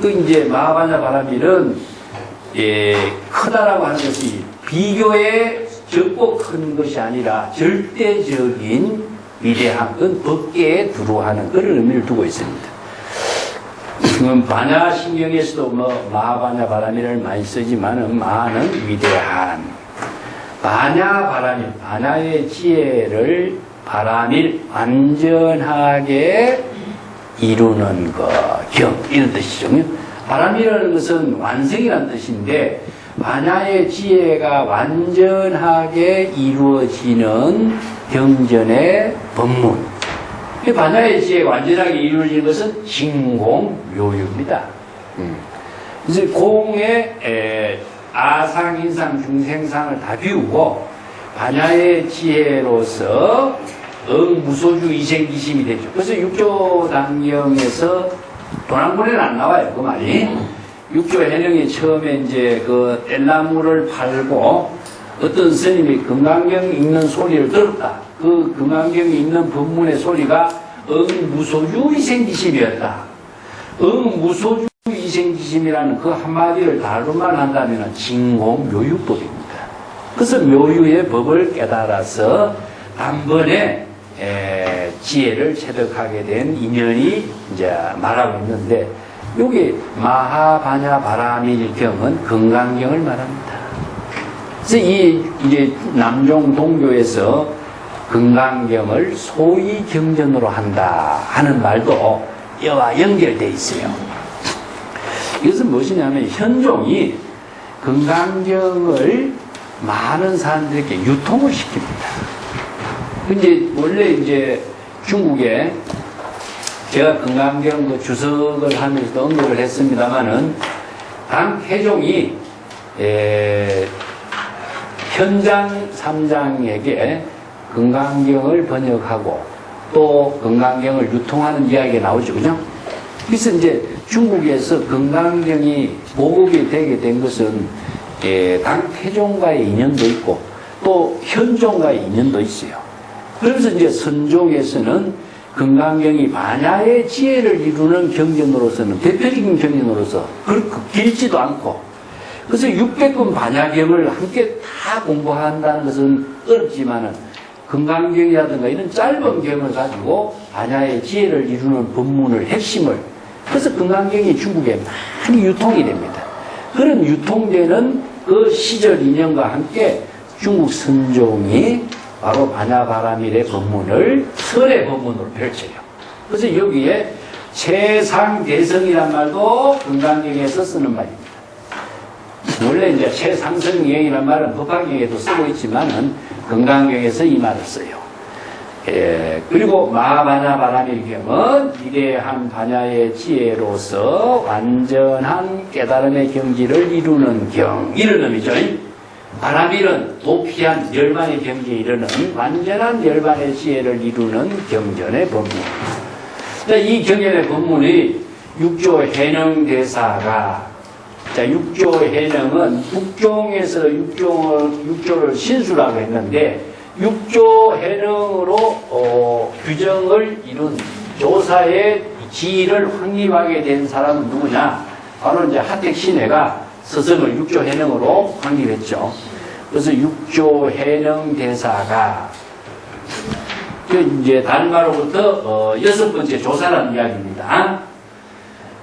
그 이제 마하반야 바라밀은 크다라고 하는 것이 비교에 적고 큰 것이 아니라 절대적인 위대한 건 법계에 두루하는 그런 의미를 두고 있습니다. 지금 반야신경에서도 마하반야 바라밀을 많이 쓰지만은 마하는 위대한 반야 바라밀, 반야의 지혜를 바라밀 완전하게 이루는 것, 이런 뜻이죠. 바라밀이라는 것은 완성이라는 뜻인데 반야의 지혜가 완전하게 이루어지는 경전의 법문. 반야의 지혜가 완전하게 이루어지는 것은 진공묘유입니다. 그래서 공의 아상, 인상, 중생상을 다 비우고 반야의 지혜로서 무소주 이생기심이 되죠. 그래서 육조단경에서 도난본에는 안 나와요, 그 말이. 육조 해령이 처음에 이제 그 뗄나무를 팔고 어떤 스님이 금강경 읽는 소리를 들었다. 그 금강경이 읽는 법문의 소리가 무소주 이생기심이었다. 무소주 이생기심이라는 그 한마디를 다루만 한다면 진공묘유법입니다. 그래서 묘유의 법을 깨달아서 단번에 지혜를 체득하게 된 인연이 이제 말하고 있는데 여기 마하반야 바라밀경은 금강경을 말합니다. 그래서 이제 남종 동교에서 금강경을 소위 경전으로 한다 하는 말도 이와 연결되어 있어요. 이것은 무엇이냐면 현종이 금강경을 많은 사람들에게 유통을 시킵니다. 이제 원래 이제 중국에 제가 금강경 그 주석을 하면서도 언급을 했습니다만은 당 태종이 현장 3장에게 금강경을 번역하고 또 금강경을 유통하는 이야기가 나오죠, 그죠? 그래서 이제 중국에서 금강경이 보급이 되게 된 것은 당 태종과의 인연도 있고 또 현종과의 인연도 있어요. 그래서 이제 선종에서는 금강경이 반야의 지혜를 이루는 경전으로서는 대표적인 경전으로서 그렇게 길지도 않고 그래서 600권 반야경을 함께 다 공부한다는 것은 어렵지만은 금강경이라든가 이런 짧은 경을 가지고 반야의 지혜를 이루는 법문을 핵심을 그래서 금강경이 중국에 많이 유통이 됩니다. 그런 유통되는 그 시절 인연과 함께 중국 선종이 바로 반야바라밀의 법문을 설의 법문으로 펼쳐요. 그래서 여기에 최상대성이란 말도 금강경에서 쓰는 말입니다. 원래 이제 최상승경이란 말은 법화경에도 쓰고 있지만은 금강경에서 이 말을 써요. 그리고 마하반야바라밀경은 위대한 반야의 지혜로서 완전한 깨달음의 경지를 이루는 경, 이런 의미죠. 바라밀은 도피한 열반의 경지에 이르는 완전한 열반의 지혜를 이루는 경전의 법문. 이 경전의 법문이 육조 해능대사가, 자, 육조 해능은 북종에서 육조를 신수라고 했는데, 육조 해능으로 규정을 이룬 조사의 지위를 확립하게 된 사람은 누구냐? 바로 이제 하택신해가 스승을 육조 해능으로 확립했죠. 그래서 육조 해능 대사가 이제 다른 말로부터 6번째 조사라는 이야기입니다.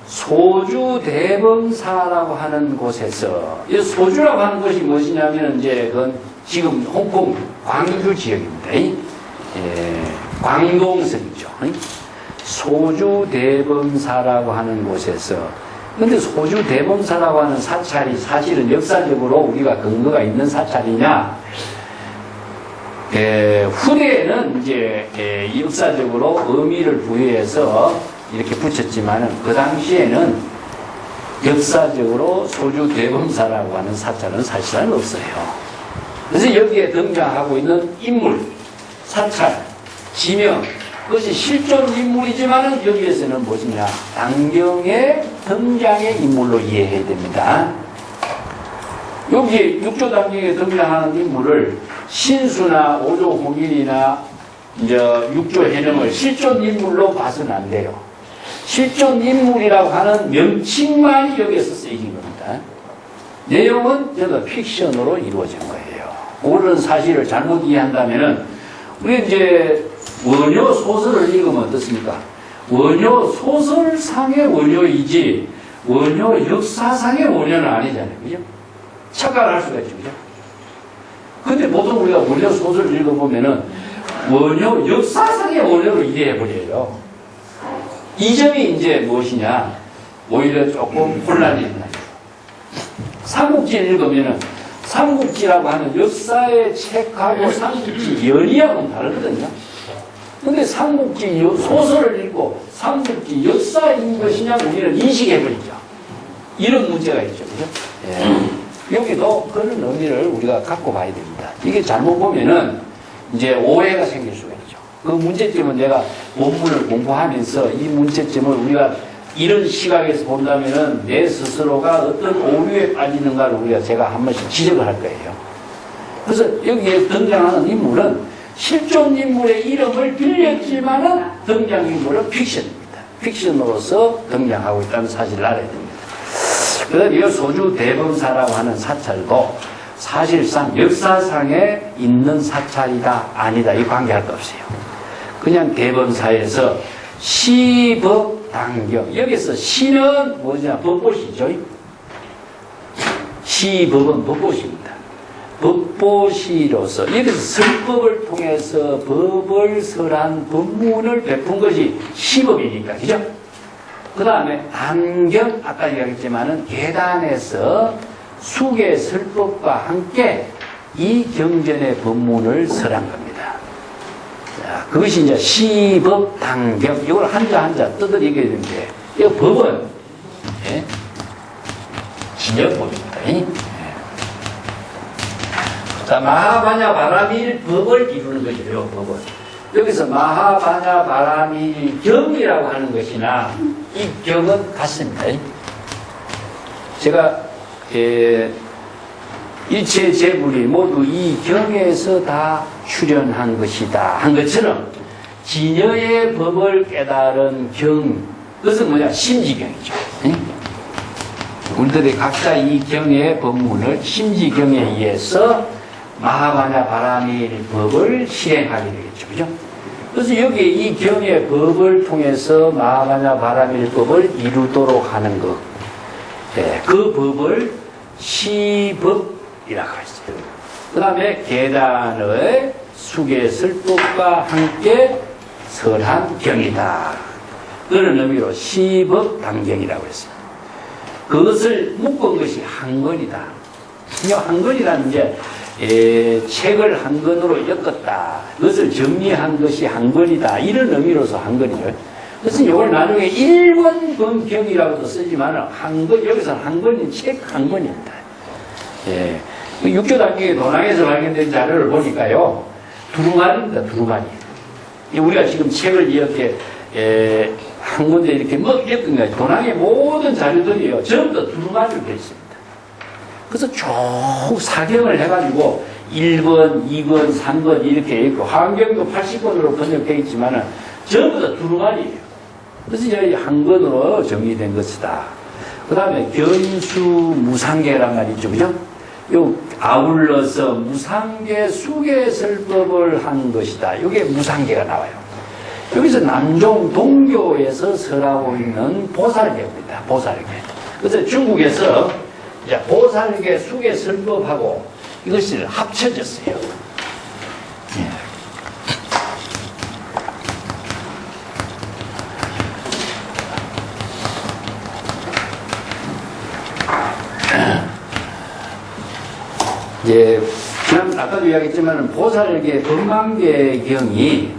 소주 대범사라고 하는 곳에서, 이 소주라고 하는 것이 무엇이냐면 이제 그건 지금 홍콩 광주 지역입니다. 광동성이죠. 소주 대범사라고 하는 곳에서, 근데 소주 대범사라고 하는 사찰이 사실은 역사적으로 우리가 근거가 있는 사찰이냐? 후대에는 이제 역사적으로 의미를 부여해서 이렇게 붙였지만은 그 당시에는 역사적으로 소주 대범사라고 하는 사찰은 사실은 없어요. 그래서 여기에 등장하고 있는 인물, 사찰, 지명, 그것이 실존 인물이지만은 여기에서는 무엇이냐? 당경의 등장의 인물로 이해해야 됩니다. 여기 육조 당경에 등장하는 인물을 신수나 오조홍인이나 이제 육조 해능을 실존 인물로 봐서는 안 돼요. 실존 인물이라고 하는 명칭만이 여기에서 쓰이는 겁니다. 내용은 전부 픽션으로 이루어진 거예요. 그런 사실을 잘못 이해한다면은 우리 이제 원효 소설을 읽으면 어떻습니까? 원효 소설상의 원효이지 원효 역사상의 원효는 아니잖아요. 그죠? 착각을 할 수가 있죠. 그죠? 근데 보통 우리가 원효 소설을 읽어보면은 원효 역사상의 원효로 이해해버려요. 이 점이 이제 무엇이냐? 오히려 조금 혼란이 있는 거죠. 삼국지를 읽으면은 삼국지라고 하는 역사의 책하고 삼국지 연의하고는 다르거든요. 근데 삼국지 소설을 읽고 삼국지 역사인 것이냐 우리는 인식해버리죠. 이런 문제가 있죠. 그죠? 예. 여기도 그런 의미를 우리가 갖고 봐야 됩니다. 이게 잘못 보면은 이제 오해가 생길 수가 있죠. 그 문제점은 내가 본문을 공부하면서 이 문제점을 우리가 이런 시각에서 본다면은 내 스스로가 어떤 오류에 빠지는가를 우리가 제가 한 번씩 지적을 할 거예요. 그래서 여기에 등장하는 인물은 실존 인물의 이름을 빌렸지만은 등장인물은 픽션입니다. 픽션으로서 등장하고 있다는 사실을 알아야 됩니다. 그래서 이 소주 대범사라고 하는 사찰도 사실상 역사상에 있는 사찰이다 아니다 이 관계할 거 없어요. 그냥 대범사에서 시법당경, 여기서 시는 뭐냐? 법보시죠. 시법은 법보시입니다. 법보시로서 여기서 설법을 통해서 법을 설한 법문을 베푼 것이 시법이니까, 그죠? 그 다음에 당경, 아까 이야기했지만은 계단에서 수계 설법과 함께 이 경전의 법문을 설한 겁니다. 자, 그것이 이제 시법 당경, 이걸 한자 한자 떠들이게 되는데, 이 법은 예? 진역법입니다. 예? 자, 마하반야바라밀 법을 이루는 거죠. 이 법은 여기서 마하반야바라밀 경이라고 하는 것이나 이 경은 같습니다. 제가 일체 재물이 모두 이 경에서 다 출현한 것이다 한 것처럼 진여의 법을 깨달은 경, 그것은 뭐냐? 심지경이죠. 우리들이 각자 이 경의 법문을 심지경에 의해서 마하반야바라밀 법을 실행하게 되겠죠. 그죠? 그래서 여기 이 경의 법을 통해서 마하반야바라밀 법을 이루도록 하는 것, 그 법을 시법 했어요. 그 다음에 계단의 수계설법과 함께 설한 경이다. 그런 의미로 시법당경이라고 했어요. 그것을 묶은 것이 한 권이다. 한 권이라는 이제 책을 한 권으로 엮었다. 그것을 정리한 것이 한 권이다. 이런 의미로서 한 권이죠. 그래서 이걸 나중에 1권 번경이라고도 쓰지만 한 권, 여기서는 한 권인 책 한 권입니다. 예. 육조단경의 도낭에서 발견된 자료를 보니까요, 두루마리입니다, 두루마리. 우리가 지금 책을 이렇게, 한 군데 이렇게 엮은 거예요. 도낭의 모든 자료들이요, 전부 다 두루마리로 되어 있습니다. 그래서 쭉 사경을 해가지고 1권, 2권, 3권 이렇게 있고, 화엄경도 80권으로 번역되어 있지만은 전부 다 두루마리예요. 그래서 이제 한 권으로 정리된 것이다. 그 다음에 견수 무상계란 말이 있죠, 그죠? 요 아울러서 무상계 수계설법을 한 것이다. 이게 무상계가 나와요. 여기서 남종 동교에서 설하고 있는 보살계입니다. 보살계. 그래서 중국에서 이제 보살계 수계설법하고 이것이 합쳐졌어요. 예. 이제 지난 아까도 이야기했지만 보살계 법망계경이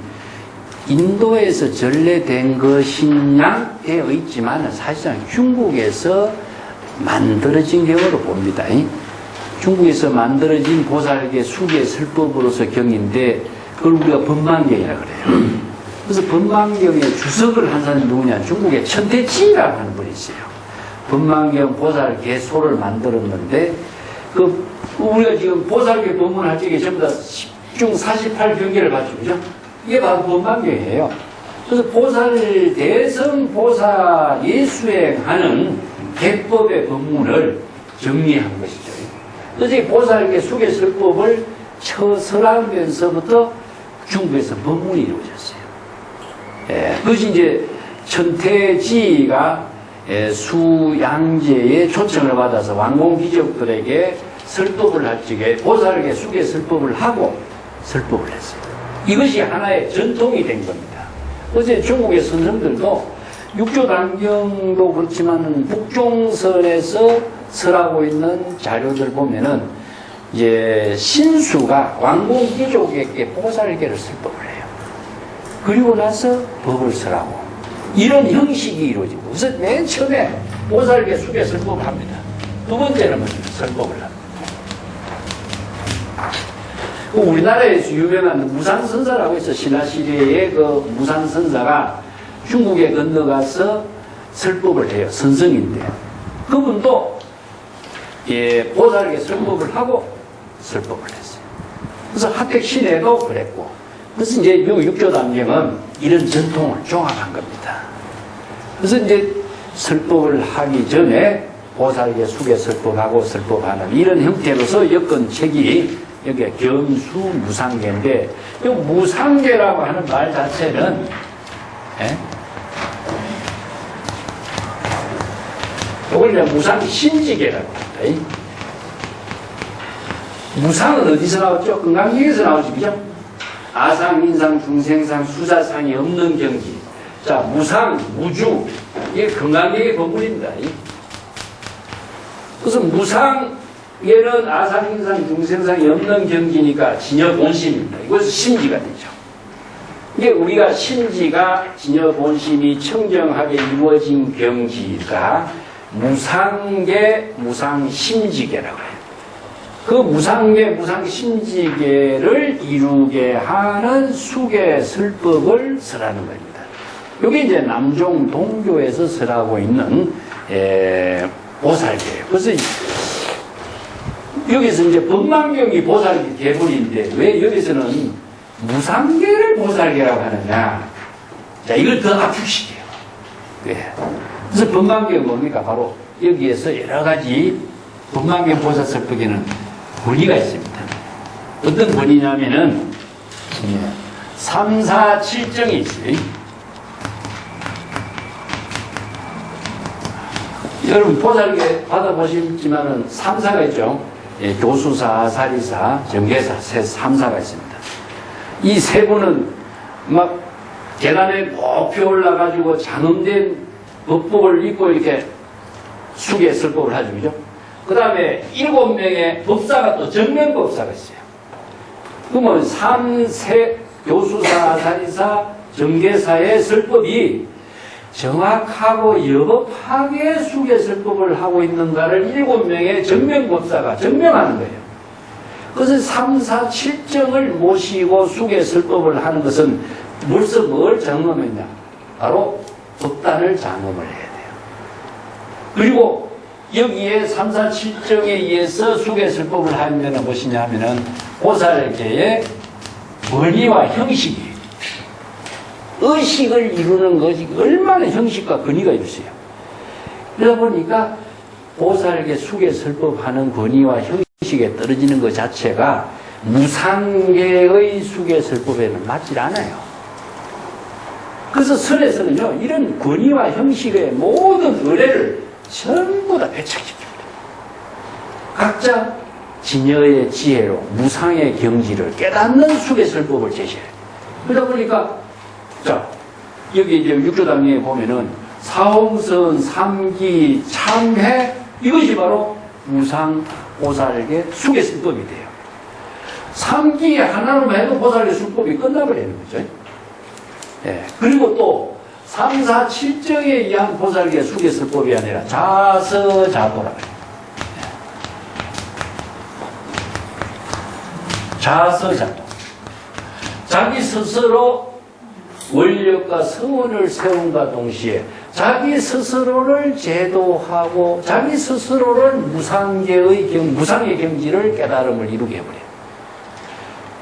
인도에서 전래된 것이냐 되어 있지만 사실상 중국에서 만들어진 경우로 봅니다. 중국에서 만들어진 보살계 수계 설법으로서 경인데 그걸 우리가 법망경이라고 그래요. 그래서 법망경의 주석을 한 사람이 누구냐? 중국의 천태지라고 하는 분이 있어요. 법망경 보살계소를 만들었는데 우리가 지금 보살계 법문할 적에 전부 다 10중 48경계를 봤죠. 그죠? 이게 바로 법망경이에요. 그래서 대성 보살 예수행하는 개법의 법문을 정리한 것이죠. 그래서 이 보살계 수계설법을 설하면서부터 중국에서 법문이 이루어졌어요. 그것이 이제 천태지가 수양제의 초청을 받아서 왕공귀족들에게 설법을 할 적에 보살계 수계설법을 하고 설법을 했어요. 이것이 하나의 전통이 된 겁니다. 어제 중국의 선생들도 육조단경도 그렇지만 북종선에서 설하고 있는 자료들 보면은 이제 신수가 왕공귀족에게 보살계를 설법을 해요. 그리고 나서 법을 설하고 이런 형식이 이루어지고 그래서 맨 처음에 보살계 수계설법을 합니다. 두 번째는 설법을 합니다. 우리나라에서 유명한 무상선사라고 해서 신라시대의 그 무상선사가 중국에 건너가서 설법을 해요. 선성인데 그분도 보살계 설법을 하고 설법을 했어요. 그래서 하택 시내도 그랬고 그래서 이제 육조단경은 이런 전통을 종합한 겁니다. 그래서 이제 설법을 하기 전에 보살계 수계설법하고 설법하는 이런 형태로서 엮은 책이 여기에 견수무상계인데 이 무상계라고 하는 말 자체는 이걸 이제 무상심지계라고 합니다. 무상은 어디서 나왔죠? 금강경에서 나오죠. 그죠? 아상, 인상, 중생상, 수자상이 없는 경지. 자, 무상, 무주. 이게 금강경의 법문입니다. 그래서 무상계는 아상, 인상, 중생상이 없는 경지니까 진여본심입니다. 이것은 심지가 되죠. 이게 우리가 심지가 진여본심이 청정하게 이루어진 경지가 무상계, 무상심지계라고 해요. 그 무상계, 무상심지계를 이루게 하는 수계설법을 설하는 겁니다. 이게 이제 남종 동교에서 설하고 있는 보살계예요. 그래서 여기서 이제 법망경이 보살계 개불인데 왜 여기서는 무상계를 보살계라고 하느냐? 자, 이걸 더 압축시켜요. 예. 그래서 법망경은 뭡니까? 바로 여기에서 여러 가지 법망경 보살설법에는 권위가 있습니다. 어떤 권위냐면은 3, 4, 7정이 있어요. 여러분 보살계 받아보시지만은 3, 4가 있죠. 교수사, 사리사, 정계사, 3사가 있습니다. 이 세 분은 막 계단에 높이 올라가지고 장엄된 법복을 입고 이렇게 수계 설법을 하죠. 그죠? 그 다음에 7명의 법사가 또 정명법사가 있어요. 그러면 3세 교수사, 사리사, 정계사의 설법이 정확하고 여법하게 수계 설법을 하고 있는가를 7명의 정명법사가 정명하는 거예요. 그래서 3, 4, 7정을 모시고 수계 설법을 하는 것은 벌써 뭘 장엄했냐? 바로 법단을 장엄을 해야 돼요. 그리고 여기에 3, 4, 7정에 의해서 수계 설법을 하면 무엇이냐 하면은 보살계의 권위와 형식이 의식을 이루는 것이 얼마나 형식과 권위가 있어요. 그러다 보니까 보살계 수계 설법하는 권위와 형식에 떨어지는 것 자체가 무상계의 수계 설법에는 맞질 않아요. 그래서 설에서는요, 이런 권위와 형식의 모든 의례를 전부 다 배척시킵니다. 각자 진여의 지혜로 무상의 경지를 깨닫는 수계 설법을 제시해요. 그러다 보니까 자, 여기 이제 육조당에 보면은 사홍선, 삼기, 참회 이것이 바로 무상 보살계 수계 설법이 돼요. 삼기 하나로만 해도 보살계 술법이 끝나버리는 거죠. 예. 그리고 또 3, 4, 7정에 의한 보살계 수계 설법이 아니라 자서자도라고 해요. 자서자도. 자기 스스로 원력과 성원을 세움과 동시에 자기 스스로를 제도하고 자기 스스로를 무상의 경지를 깨달음을 이루게 해버려요.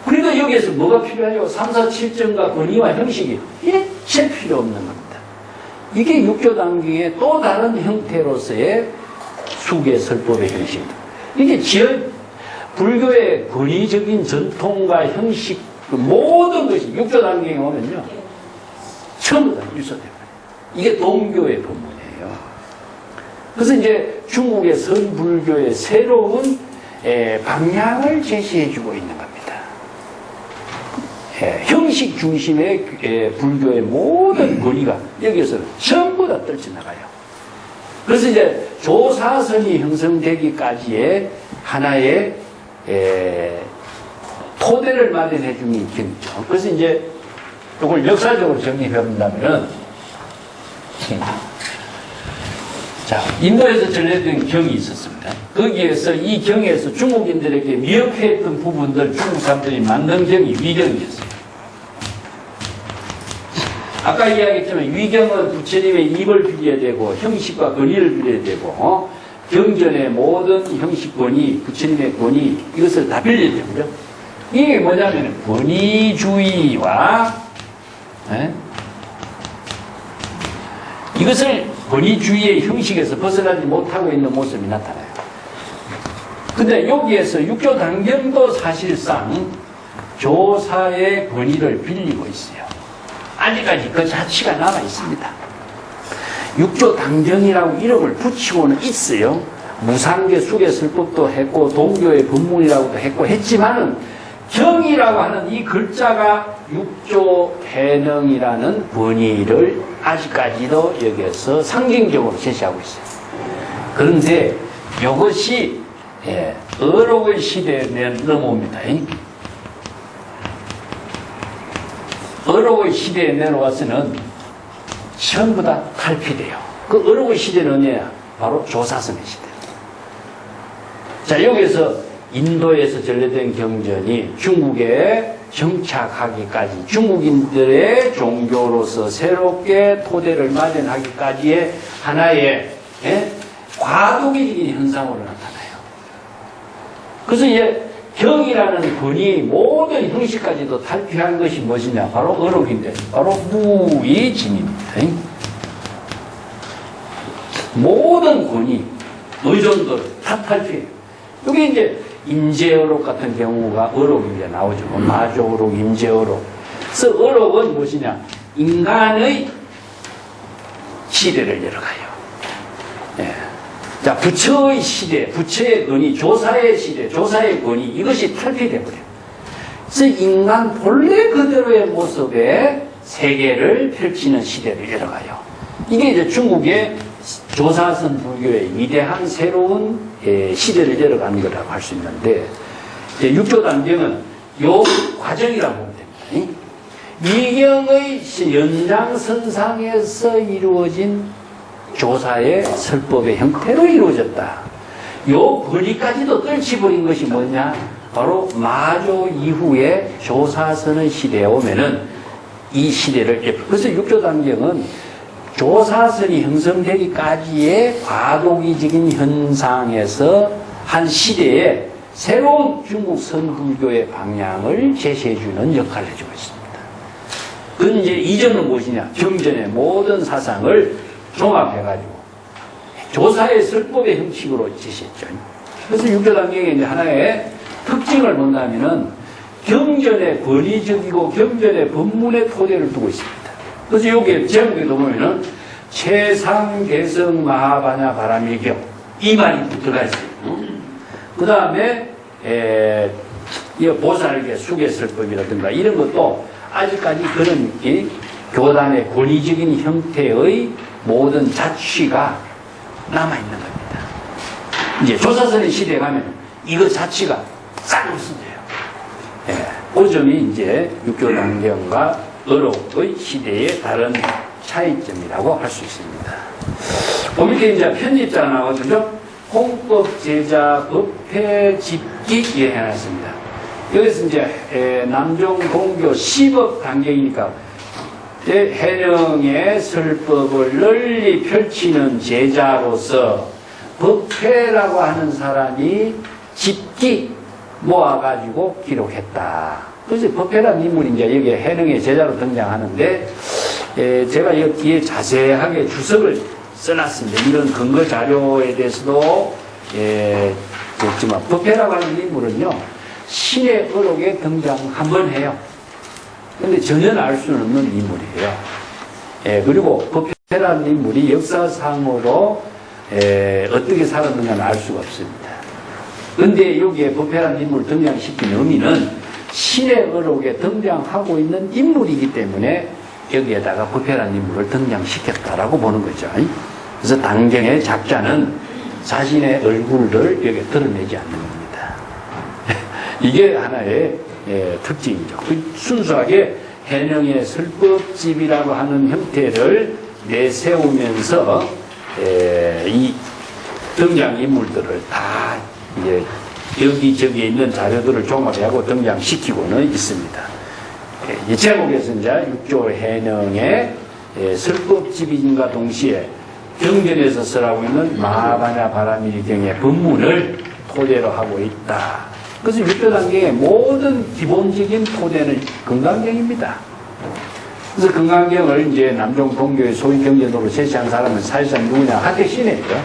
그러니까 여기에서 뭐가 필요해요? 3, 4, 7정과 권위와 형식이 일체 필요 없는 겁니다. 이게 육조당경의 또 다른 형태로서의 수계 설법의 형식입니다. 이게 불교의 권위적인 전통과 형식 그 모든 것이 육조당경에 오면요 전부 다 일소돼요. 이게 동교의 법문이에요. 그래서 이제 중국의 선불교의 새로운 방향을 제시해주고 있는 겁니다. 형식 중심의 불교의 모든 권위가 여기에서는 전부 다 떨쳐나가요. 그래서 이제 조사선이 형성되기까지의 하나의 토대를 마련해 주는 경이죠. 그래서 이제 이걸 역사적으로 정리해 본다면은 자, 인도에서 전래된 경이 있었습니다. 거기에서 이 경에서 중국인들에게 미흡했던 부분들 중국 사람들이 만든 경이 위경이었어요. 아까 이야기했지만 위경은 부처님의 입을 빌려야 되고 형식과 권위를 빌려야 되고 경전의 모든 형식 권위, 부처님의 권위 이것을 다 빌려야 되고요. 이게 뭐냐면 권위주의와 이것을 권위주의의 형식에서 벗어나지 못하고 있는 모습이 나타나요. 근데 여기에서 육조당경도 사실상 조사의 권위를 빌리고 있어요. 아직까지 그 자취가 남아 있습니다. 육조당경이라고 이름을 붙이고는 있어요. 무상계 수계 설법도 했고 동교의 법문이라고도 했고 했지만은 경이라고 하는 이 글자가 육조해능이라는 권위를 아직까지도 여기에서 상징적으로 제시하고 있어요. 그런데 이것이 어록의 시대에 넘어옵니다. 어록의 시대에 내려와서는 전부 다 탈피돼요. 그 어록의 시대는 언제야? 바로 조사선의 시대. 자, 여기에서 인도에서 전래된 경전이 중국에 정착하기까지 중국인들의 종교로서 새롭게 토대를 마련하기까지의 하나의 과도기적인 현상으로 나타나요. 그래서 이제 경이라는 권위 모든 형식까지도 탈피한 것이 무엇이냐? 바로 어록인데 바로 무의진입니다. 모든 권위, 의존도를 다 탈피해요. 이게 이제 임재어록 같은 경우가 어록이 이제 나오죠. 마조어록, 임재어록. 그래서 어록은 무엇이냐? 인간의 시대를 열어가요. 자, 부처의 시대, 부처의 권위, 조사의 시대, 조사의 권위, 이것이 탈피되어버려요. 그래서 인간 본래 그대로의 모습의 세계를 펼치는 시대를 열어가요. 이게 이제 중국의 조사선 불교의 위대한 새로운 시대를 열어가는 거라고 할 수 있는데, 이제 육조단경은 요 과정이라고 보면 됩니다. 미경의 연장선상에서 이루어진 조사의 설법의 형태로 이루어졌다. 요 권위까지도 떨치버린 것이 뭐냐? 바로 마조 이후에 조사선의 시대에 오면은 이 시대를, 그래서 육조단경은 조사선이 형성되기까지의 과도기적인 현상에서 한 시대에 새로운 중국 선불교의 방향을 제시해주는 역할을 해주고 있습니다. 그건 이제 이전은 무엇이냐? 경전의 모든 사상을 종합해가지고 조사의 설법의 형식으로 제시했죠. 그래서 육조단경의 이제 하나의 특징을 본다면은 경전의 권위적이고 경전의 법문의 토대를 두고 있습니다. 그래서 여기에 제목에도 보면은 최상대성 마하바냐 바라밀경 이 말이 들어가 있어요. 그 다음에 보살계 수계설법이라든가 이런 것도 아직까지 그런 이 교단의 권위적인 형태의 모든 자취가 남아있는 겁니다. 이제 조사선의 시대에 가면 이거 자취가 싹 없어져요. 그 점이 이제 육조단경과 어록의 시대의 다른 차이점이라고 할 수 있습니다. 그 밑에 이제 편집자 나오거든요. 홍법 제자 법회 집기 예 해놨습니다. 여기서 이제 남종 동교 시법 단경이니까 해령의 설법을 널리 펼치는 제자로서 법회라고 하는 사람이 집기 모아가지고 기록했다. 그래서 법회라는 인물이 이제 여기 해령의 제자로 등장하는데, 제가 여기 뒤에 자세하게 주석을 써놨습니다. 이런 근거 자료에 대해서도, 그렇지만, 법회라고 하는 인물은요, 신의 어록에 등장 한번 해요. 근데 전혀 알 수는 없는 인물이에요. 그리고 법회라는 인물이 역사상으로, 어떻게 살았느냐는 알 수가 없습니다. 근데 여기에 법회라는 인물을 등장시킨 의미는 신의 어록에 등장하고 있는 인물이기 때문에 여기에다가 법회라는 인물을 등장시켰다라고 보는 거죠. 그래서 단경의 작자는 자신의 얼굴을 여기에 드러내지 않는 겁니다. 이게 하나의 특징이죠. 순수하게 해령의 설법집이라고 하는 형태를 내세우면서 이 등장인물들을 다 이제 여기저기 있는 자료들을 종합하고 등장시키고는 있습니다. 이 제목에서 이제 육조 해령의 설법집인과 동시에 경전에서 쓰라고 있는 마하바냐 바라밀경의 법문을 토대로 하고 있다. 그래서 육조단경의 모든 기본적인 토대는 금강경입니다. 그래서 금강경을 이제 남종 동교의 소위 경전으로 제시한 사람은 사실상 누구냐? 하태신이에요.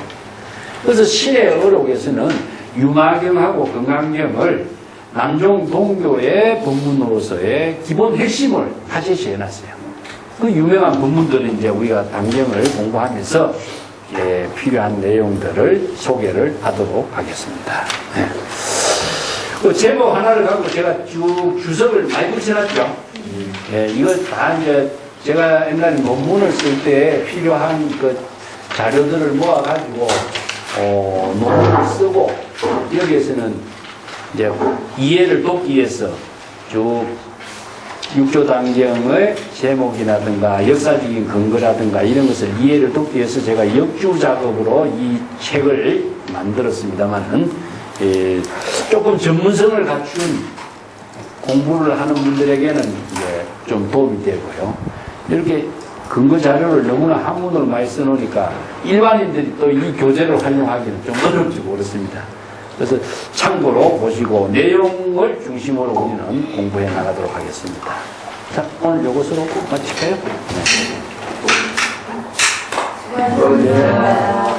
그래서 신의 어록에서는 유마경하고 금강경을 남종 동교의 법문으로서의 기본 핵심을 하제시해 놨어요. 그 유명한 법문들은 이제 우리가 단경을 공부하면서 필요한 내용들을 소개를 하도록 하겠습니다. 그 제목 하나를 갖고 제가 쭉 주석을 많이 붙여놨죠. 이거 다 이제 제가 옛날에 논문을 쓸 때 필요한 그 자료들을 모아가지고 논문을 쓰고 여기에서는 이제 이해를 돕기 위해서 쭉 육조단경의 제목이라든가 역사적인 근거라든가 이런 것을 이해를 돕기 위해서 제가 역주 작업으로 이 책을 만들었습니다만은 조금 전문성을 갖춘 공부를 하는 분들에게는 이제 좀 도움이 되고요. 이렇게 근거 자료를 너무나 한문으로 많이 써놓으니까 일반인들이 또 이 교재를 활용하기는 좀 어렵지 모르겠습니다. 그래서 참고로 보시고 내용을 중심으로 우리는 공부해 나가도록 하겠습니다. 자, 오늘 이것으로 마칠까요? 네.